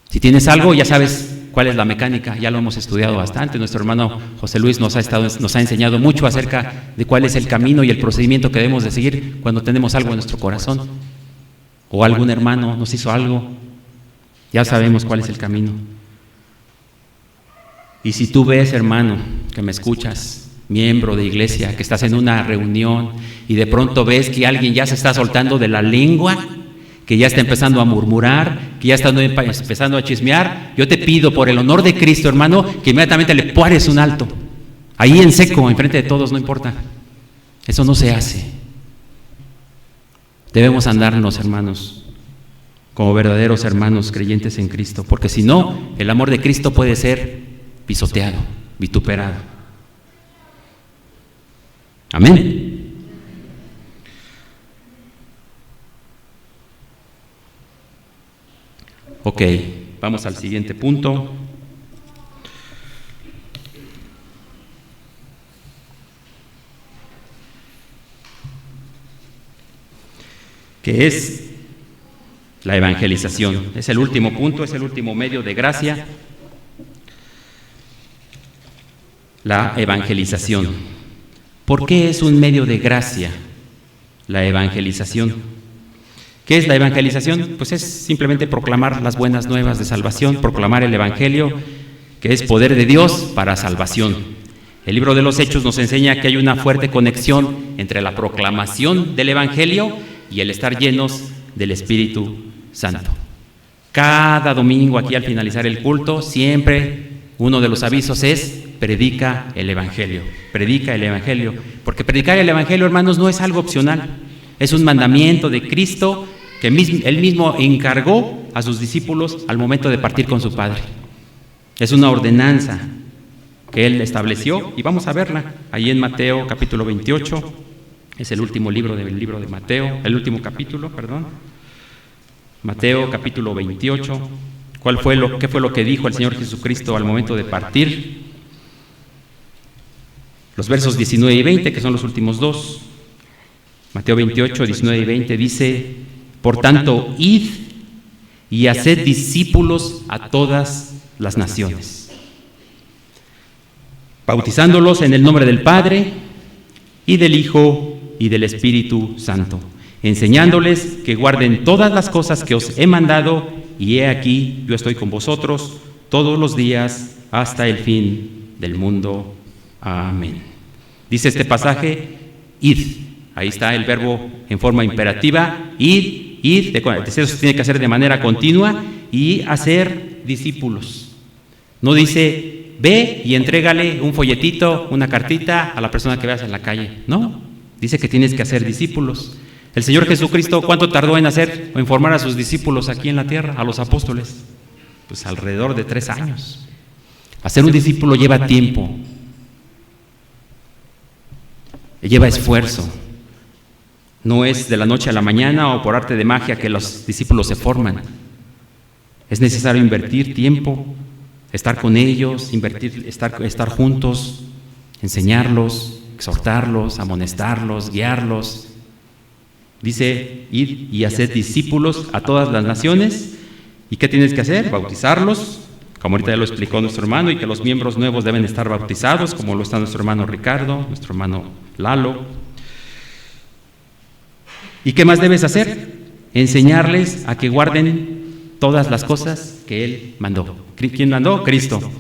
Si tienes algo, ya sabes cuál es la mecánica, ya lo hemos estudiado bastante. Nuestro hermano José Luis nos ha enseñado mucho acerca de cuál es el camino y el procedimiento que debemos de seguir cuando tenemos algo en nuestro corazón, o algún hermano nos hizo algo. Ya sabemos cuál es el camino. Y si tú ves, hermano, que me escuchas, miembro de iglesia, que estás en una reunión y de pronto ves que alguien ya se está soltando de la lengua, que ya está empezando a murmurar, que ya está empezando a chismear, yo te pido por el honor de Cristo, hermano, que inmediatamente le pares un alto. Ahí en seco, enfrente de todos, no importa. Eso no se hace. Debemos andarnos, hermanos, como verdaderos hermanos creyentes en Cristo, porque si no, el amor de Cristo puede ser pisoteado, vituperado. Amén. Ok, vamos al siguiente punto. Que es la evangelización. Es el último punto, es el último medio de gracia. La evangelización. ¿Por qué es un medio de gracia la evangelización? ¿Qué es la evangelización? Pues es simplemente proclamar las buenas nuevas de salvación, proclamar el Evangelio, que es poder de Dios para salvación. El libro de los Hechos nos enseña que hay una fuerte conexión entre la proclamación del Evangelio y el estar llenos del Espíritu Santo. Cada domingo aquí al finalizar el culto, siempre uno de los avisos es: predica el Evangelio, porque predicar el Evangelio, hermanos, no es algo opcional, es un mandamiento de Cristo que Él mismo encargó a sus discípulos al momento de partir con su Padre. Es una ordenanza que Él estableció y vamos a verla ahí en Mateo capítulo 28, es el último libro del libro de Mateo, el último capítulo, perdón. Mateo capítulo 28, ¿qué fue lo que dijo el Señor Jesucristo al momento de partir? Los versos 19 y 20, que son los últimos dos. Mateo 28, 19 y 20 dice: por tanto, id y haced discípulos a todas las naciones, bautizándolos en el nombre del Padre y del Hijo y del Espíritu Santo, enseñándoles que guarden todas las cosas que os he mandado, y he aquí, yo estoy con vosotros todos los días hasta el fin del mundo. Amén. Dice este pasaje: id. Ahí está el verbo en forma imperativa, id, eso se tiene que hacer de manera continua, y hacer discípulos. No dice: ve y entrégale un folletito, una cartita a la persona que veas en la calle. No, dice que tienes que hacer discípulos. El Señor Jesucristo, ¿cuánto tardó en hacer o en formar a sus discípulos aquí en la tierra, a los apóstoles? Pues alrededor de 3 años. Hacer un discípulo lleva tiempo, lleva esfuerzo. No es de la noche a la mañana o por arte de magia que los discípulos se forman. Es necesario invertir tiempo, estar con ellos, estar juntos, enseñarlos, exhortarlos, amonestarlos, guiarlos. Dice: id y haced discípulos a todas las naciones. ¿Y qué tienes que hacer? Bautizarlos, como ahorita ya lo explicó nuestro hermano, y que los miembros nuevos deben estar bautizados, como lo está nuestro hermano Ricardo, nuestro hermano Lalo. ¿Y qué más debes hacer? Enseñarles a que guarden todas las cosas que Él mandó. ¿Quién mandó? Cristo.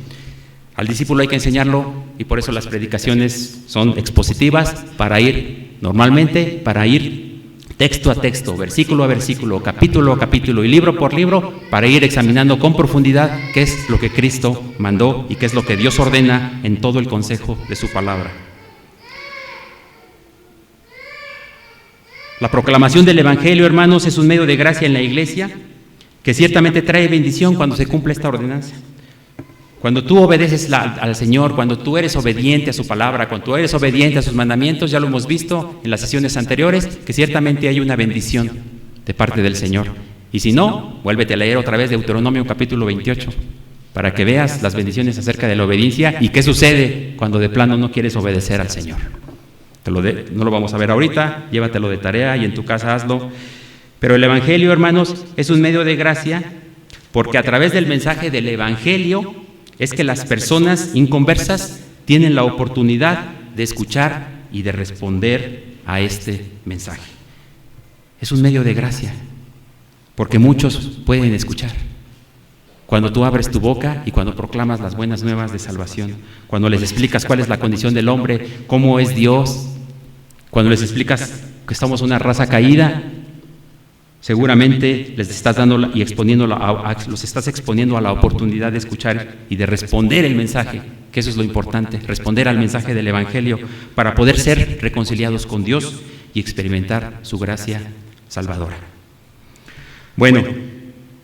Al discípulo hay que enseñarlo, y por eso las predicaciones son expositivas, para ir texto a texto, versículo a versículo, capítulo a capítulo y libro por libro, para ir examinando con profundidad qué es lo que Cristo mandó y qué es lo que Dios ordena en todo el consejo de su palabra. La proclamación del Evangelio, hermanos, es un medio de gracia en la iglesia que ciertamente trae bendición cuando se cumple esta ordenanza. Cuando tú obedeces al Señor, cuando tú eres obediente a su palabra, cuando tú eres obediente a sus mandamientos, ya lo hemos visto en las sesiones anteriores, que ciertamente hay una bendición de parte del Señor. Y si no, vuélvete a leer otra vez Deuteronomio capítulo 28, para que veas las bendiciones acerca de la obediencia y qué sucede cuando de plano no quieres obedecer al Señor. No lo vamos a ver ahorita, llévatelo de tarea y en tu casa hazlo. Pero el Evangelio, hermanos, es un medio de gracia, porque a través del mensaje del Evangelio es que las personas inconversas tienen la oportunidad de escuchar y de responder a este mensaje. Es un medio de gracia, porque muchos pueden escuchar. Cuando tú abres tu boca y cuando proclamas las buenas nuevas de salvación, cuando les explicas cuál es la condición del hombre, cómo es Dios, cuando les explicas que estamos una raza caída, seguramente les estás dando y los estás exponiendo a la oportunidad de escuchar y de responder el mensaje, que eso es lo importante, responder al mensaje del Evangelio para poder ser reconciliados con Dios y experimentar su gracia salvadora. Bueno,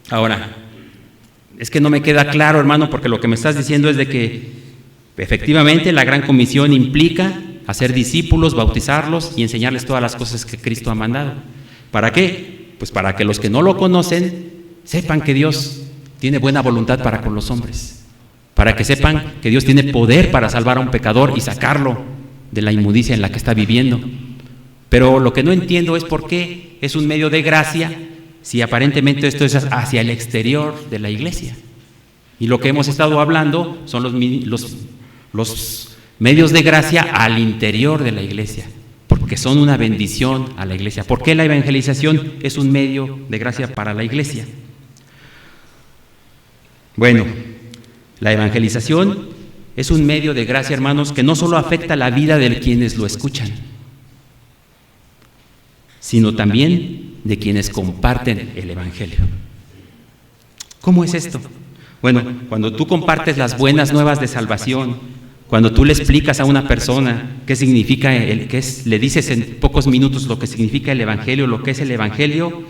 ahora, es que no me queda claro, hermano, porque lo que me estás diciendo es de que efectivamente la gran comisión implica hacer discípulos, bautizarlos y enseñarles todas las cosas que Cristo ha mandado. ¿Para qué? Pues para que los que no lo conocen sepan que Dios tiene buena voluntad para con los hombres, para que sepan que Dios tiene poder para salvar a un pecador y sacarlo de la inmundicia en la que está viviendo. Pero lo que no entiendo es por qué es un medio de gracia si aparentemente esto es hacia el exterior de la iglesia. Y lo que hemos estado hablando son los medios de gracia al interior de la iglesia. que son una bendición a la iglesia. ¿Por qué la evangelización es un medio de gracia para la iglesia? Bueno, la evangelización es un medio de gracia, hermanos, que no solo afecta la vida de quienes lo escuchan, sino también de quienes comparten el evangelio. ¿Cómo es esto? Bueno, cuando tú compartes las buenas nuevas de salvación, cuando tú le explicas a una persona qué significa, le dices en pocos minutos lo que significa el evangelio, lo que es el evangelio,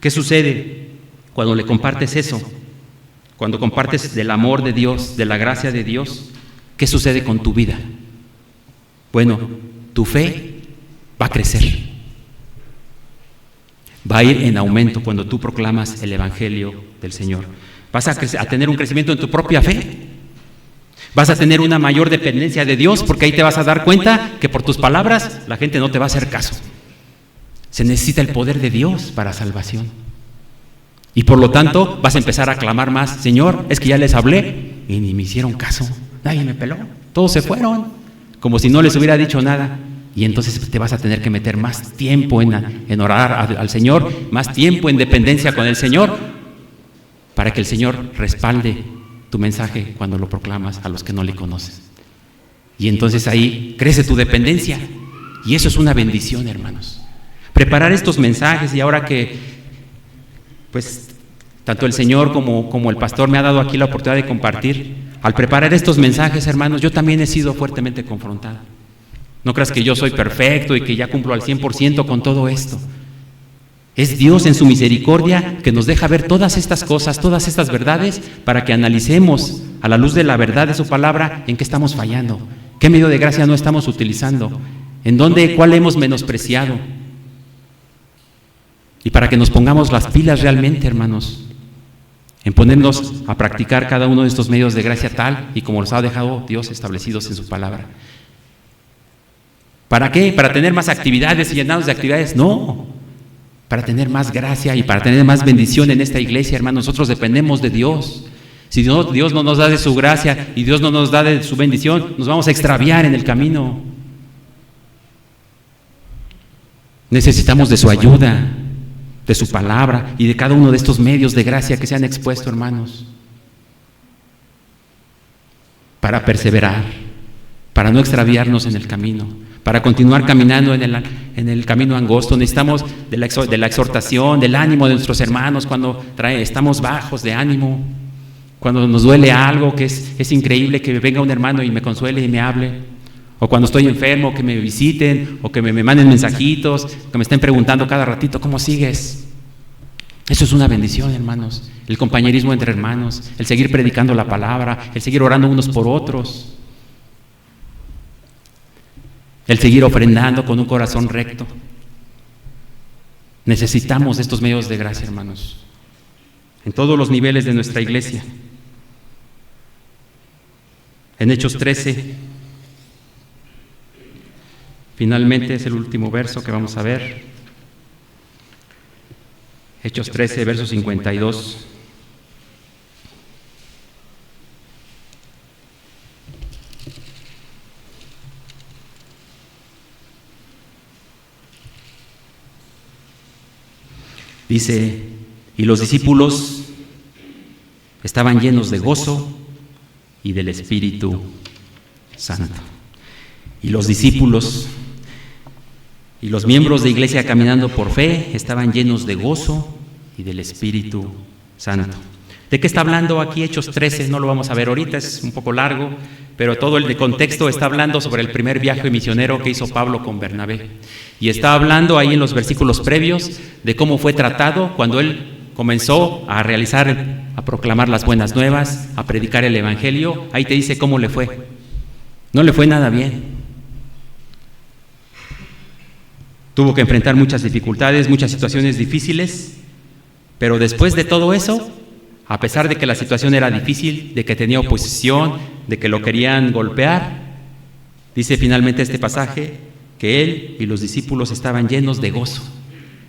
¿qué sucede cuando le compartes eso? Cuando compartes del amor de Dios, de la gracia de Dios, ¿qué sucede con tu vida? Bueno, tu fe va a crecer, va a ir en aumento cuando tú proclamas el evangelio del Señor. Vas a tener un crecimiento en tu propia fe, vas a tener una mayor dependencia de Dios, porque ahí te vas a dar cuenta que por tus palabras la gente no te va a hacer caso. Se necesita el poder de Dios para salvación. Y por lo tanto vas a empezar a clamar más: Señor, es que ya les hablé y ni me hicieron caso, nadie me peló, todos se fueron, como si no les hubiera dicho nada. Y entonces te vas a tener que meter más tiempo en orar al Señor, más tiempo en dependencia con el Señor, para que el Señor respalde tu mensaje cuando lo proclamas a los que no le conocen. Y entonces ahí crece tu dependencia, y eso es una bendición, hermanos. Preparar estos mensajes, y ahora que pues tanto el Señor como el pastor me ha dado aquí la oportunidad de compartir, al preparar estos mensajes, hermanos, yo también he sido fuertemente confrontado. No creas que yo soy perfecto y que ya cumplo al 100% con todo esto. Es Dios en su misericordia que nos deja ver todas estas cosas, todas estas verdades, para que analicemos a la luz de la verdad de su palabra en qué estamos fallando, qué medio de gracia no estamos utilizando, cuál hemos menospreciado. Y para que nos pongamos las pilas realmente, hermanos, en ponernos a practicar cada uno de estos medios de gracia tal y como los ha dejado Dios establecidos en su palabra. ¿Para qué? ¿Para tener más actividades y llenarnos de actividades? No, para tener más gracia y para tener más bendición en esta iglesia, hermanos. Nosotros dependemos de Dios. Si Dios no nos da de su gracia y Dios no nos da de su bendición, nos vamos a extraviar en el camino. Necesitamos de su ayuda, de su palabra y de cada uno de estos medios de gracia que se han expuesto, hermanos, para perseverar, para no extraviarnos en el camino, para continuar caminando en el camino angosto. Necesitamos de la exhortación, del ánimo de nuestros hermanos cuando estamos bajos de ánimo, cuando nos duele algo, que es increíble que venga un hermano y me consuele y me hable, o cuando estoy enfermo, que me visiten, o que me manden mensajitos, que me estén preguntando cada ratito: ¿cómo sigues? Eso es una bendición, hermanos. El compañerismo entre hermanos, el seguir predicando la palabra, el seguir orando unos por otros, el seguir ofrendando con un corazón recto. Necesitamos estos medios de gracia, hermanos, en todos los niveles de nuestra iglesia. En Hechos 13, finalmente es el último verso que vamos a ver. Hechos 13, verso 52. Dice: y los discípulos estaban llenos de gozo y del Espíritu Santo. Y los discípulos y los miembros de iglesia caminando por fe estaban llenos de gozo y del Espíritu Santo. ¿De qué está hablando aquí Hechos 13? No lo vamos a ver ahorita, es un poco largo, pero todo el contexto está hablando sobre el primer viaje misionero que hizo Pablo con Bernabé. Y está hablando ahí en los versículos previos de cómo fue tratado cuando él comenzó a proclamar las buenas nuevas, a predicar el evangelio. Ahí te dice cómo le fue. No le fue nada bien. Tuvo que enfrentar muchas dificultades, muchas situaciones difíciles, pero después de todo eso, a pesar de que la situación era difícil, de que tenía oposición, de que lo querían golpear, dice finalmente este pasaje que él y los discípulos estaban llenos de gozo.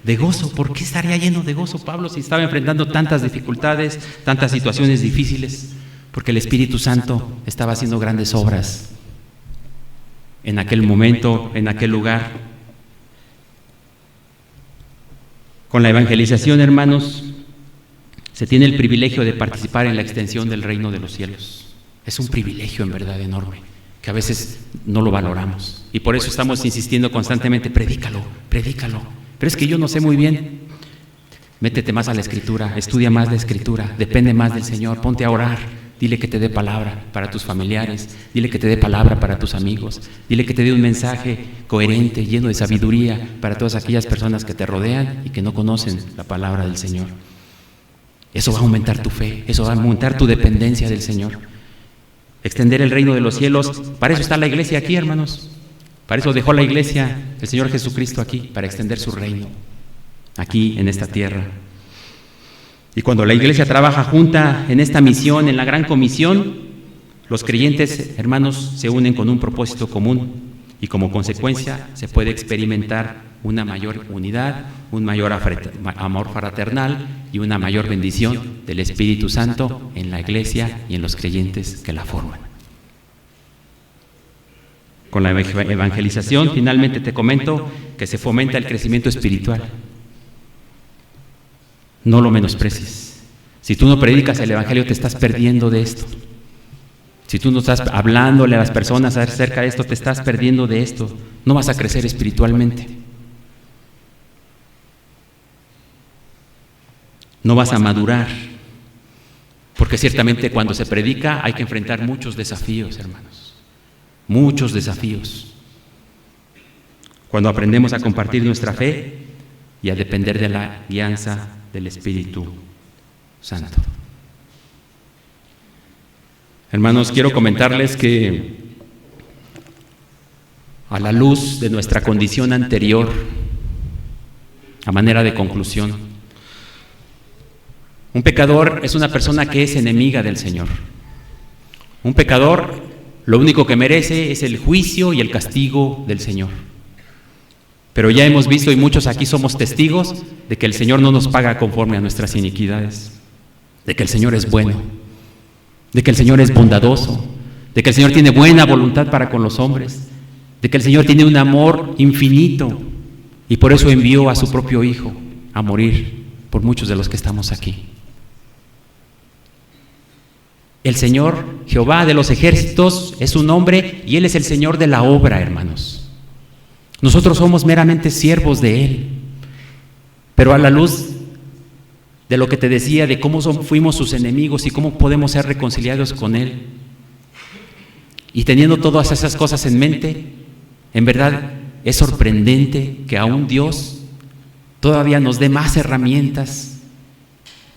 De gozo. ¿Por qué estaría lleno de gozo Pablo si estaba enfrentando tantas dificultades, tantas situaciones difíciles? Porque el Espíritu Santo estaba haciendo grandes obras en aquel momento, en aquel lugar. Con la evangelización, hermanos, se tiene el privilegio de participar en la extensión del reino de los cielos. Es un privilegio en verdad enorme, que a veces no lo valoramos. Y por eso estamos insistiendo constantemente, predícalo, predícalo. Pero es que yo no sé muy bien. Métete más a la Escritura, estudia más la Escritura, depende más del Señor, ponte a orar, dile que te dé palabra para tus familiares, dile que te dé palabra para tus amigos, dile que te dé un mensaje coherente, lleno de sabiduría para todas aquellas personas que te rodean y que no conocen la palabra del Señor. Eso va a aumentar tu fe, eso va a aumentar tu dependencia del Señor. Extender el reino de los cielos, para eso está la iglesia aquí, hermanos. Para eso dejó la iglesia el Señor Jesucristo aquí, para extender su reino, aquí en esta tierra. Y cuando la iglesia trabaja junta en esta misión, en la gran comisión, los creyentes, hermanos, se unen con un propósito común y como consecuencia se puede experimentar una mayor unidad, un mayor amor fraternal y una mayor bendición del Espíritu Santo en la iglesia y en los creyentes que la forman. Con la evangelización, finalmente te comento que se fomenta el crecimiento espiritual. No lo menosprecies. Si tú no predicas el Evangelio, te estás perdiendo de esto. Si tú no estás hablándole a las personas acerca de esto, te estás perdiendo de esto. No vas a crecer espiritualmente. No vas a madurar. Porque ciertamente cuando se predica hay que enfrentar muchos desafíos, hermanos. Muchos desafíos. Cuando aprendemos a compartir nuestra fe y a depender de la guianza del Espíritu Santo. Hermanos, quiero comentarles que a la luz de nuestra condición anterior, a manera de conclusión, un pecador es una persona que es enemiga del Señor. Un pecador lo único que merece es el juicio y el castigo del Señor. Pero ya hemos visto, y muchos aquí somos testigos, de que el Señor no nos paga conforme a nuestras iniquidades, de que el Señor es bueno, de que el Señor es bondadoso, de que el Señor tiene buena voluntad para con los hombres, de que el Señor tiene un amor infinito y por eso envió a su propio Hijo a morir por muchos de los que estamos aquí. El Señor, Jehová de los ejércitos, es su nombre y Él es el Señor de la obra, hermanos. Nosotros somos meramente siervos de Él, pero a la luz de lo que te decía, de cómo fuimos sus enemigos y cómo podemos ser reconciliados con Él, y teniendo todas esas cosas en mente, en verdad es sorprendente que aún Dios todavía nos dé más herramientas,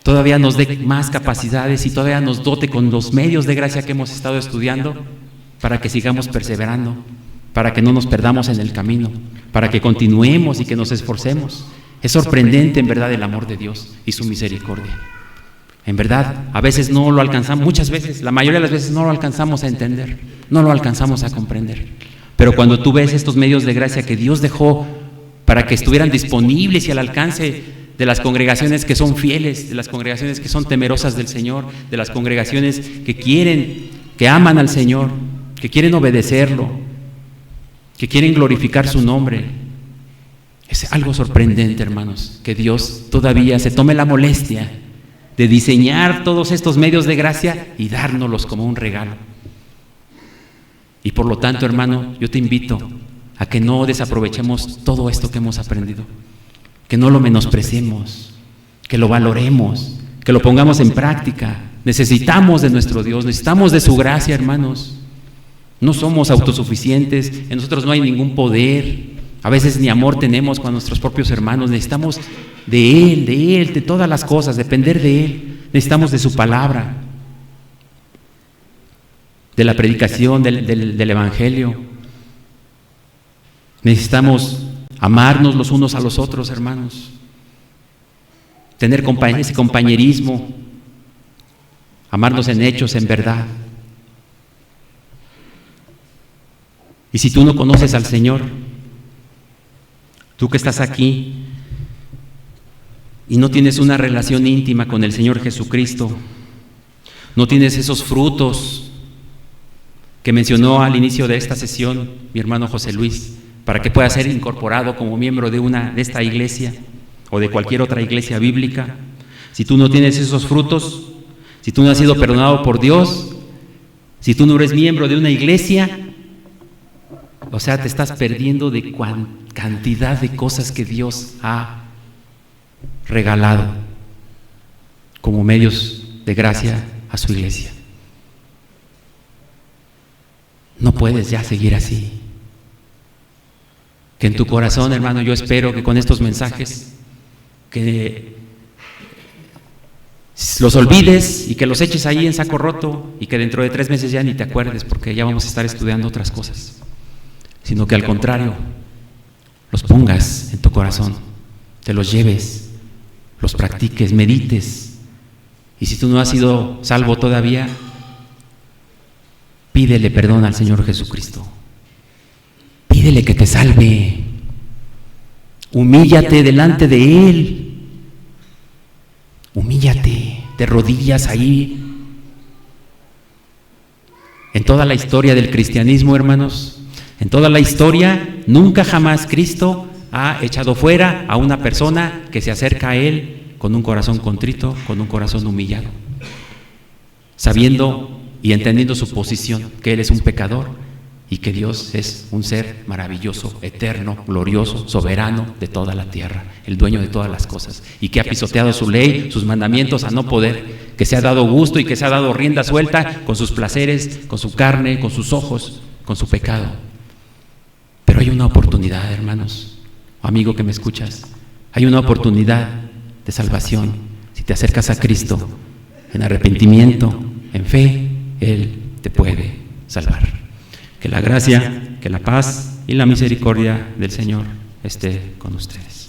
todavía nos dé más capacidades y todavía nos dote con los medios de gracia que hemos estado estudiando para que sigamos perseverando, para que no nos perdamos en el camino, para que continuemos y que nos esforcemos. Es sorprendente en verdad el amor de Dios y su misericordia. En verdad, a veces no lo alcanzamos, muchas veces, la mayoría de las veces no lo alcanzamos a entender, no lo alcanzamos a comprender. Pero cuando tú ves estos medios de gracia que Dios dejó para que estuvieran disponibles y al alcance de las congregaciones que son fieles, de las congregaciones que son temerosas del Señor, de las congregaciones que quieren, que aman al Señor, que quieren obedecerlo, que quieren glorificar su nombre. Es algo sorprendente, hermanos, que Dios todavía se tome la molestia de diseñar todos estos medios de gracia y dárnoslos como un regalo. Y por lo tanto, hermano, yo te invito a que no desaprovechemos todo esto que hemos aprendido, que no lo menospreciemos, que lo valoremos, que lo pongamos en práctica. Necesitamos de nuestro Dios, necesitamos de su gracia, hermanos. No somos autosuficientes, en nosotros no hay ningún poder, a veces ni amor tenemos con nuestros propios hermanos. Necesitamos de Él, de todas las cosas, depender de Él. Necesitamos de su palabra, de la predicación del Evangelio. Necesitamos amarnos los unos a los otros, hermanos, tener ese compañerismo, amarnos en hechos, en verdad. Y si tú no conoces al Señor, tú que estás aquí y no tienes una relación íntima con el Señor Jesucristo, no tienes esos frutos que mencionó al inicio de esta sesión mi hermano José Luis, para que pueda ser incorporado como miembro de esta iglesia o de cualquier otra iglesia bíblica, si tú no tienes esos frutos, si tú no has sido perdonado por Dios, si tú no eres miembro de una iglesia, o sea, te estás perdiendo de cantidad de cosas que Dios ha regalado como medios de gracia a su iglesia. No puedes ya seguir así. Que en tu corazón, hermano, yo espero que con estos mensajes, que los olvides y que los eches ahí en saco roto y que dentro de 3 meses ya ni te acuerdes, porque ya vamos a estar estudiando otras cosas, sino que al contrario, los pongas en tu corazón, te los lleves, los practiques, medites. Y si tú no has sido salvo todavía, pídele perdón al Señor Jesucristo. Pídele que te salve. Humíllate delante de Él. Humíllate, de rodillas ahí. En toda la historia del cristianismo, hermanos, en toda la historia, nunca jamás Cristo ha echado fuera a una persona que se acerca a Él con un corazón contrito, con un corazón humillado, sabiendo y entendiendo su posición, que Él es un pecador y que Dios es un ser maravilloso, eterno, glorioso, soberano de toda la tierra, el dueño de todas las cosas, y que ha pisoteado su ley, sus mandamientos a no poder, que se ha dado gusto y que se ha dado rienda suelta con sus placeres, con su carne, con sus ojos, con su pecado. Pero hay una oportunidad, hermanos, amigo que me escuchas, hay una oportunidad de salvación. Si te acercas a Cristo en arrepentimiento, en fe, Él te puede salvar. Que la gracia, que la paz y la misericordia del Señor esté con ustedes.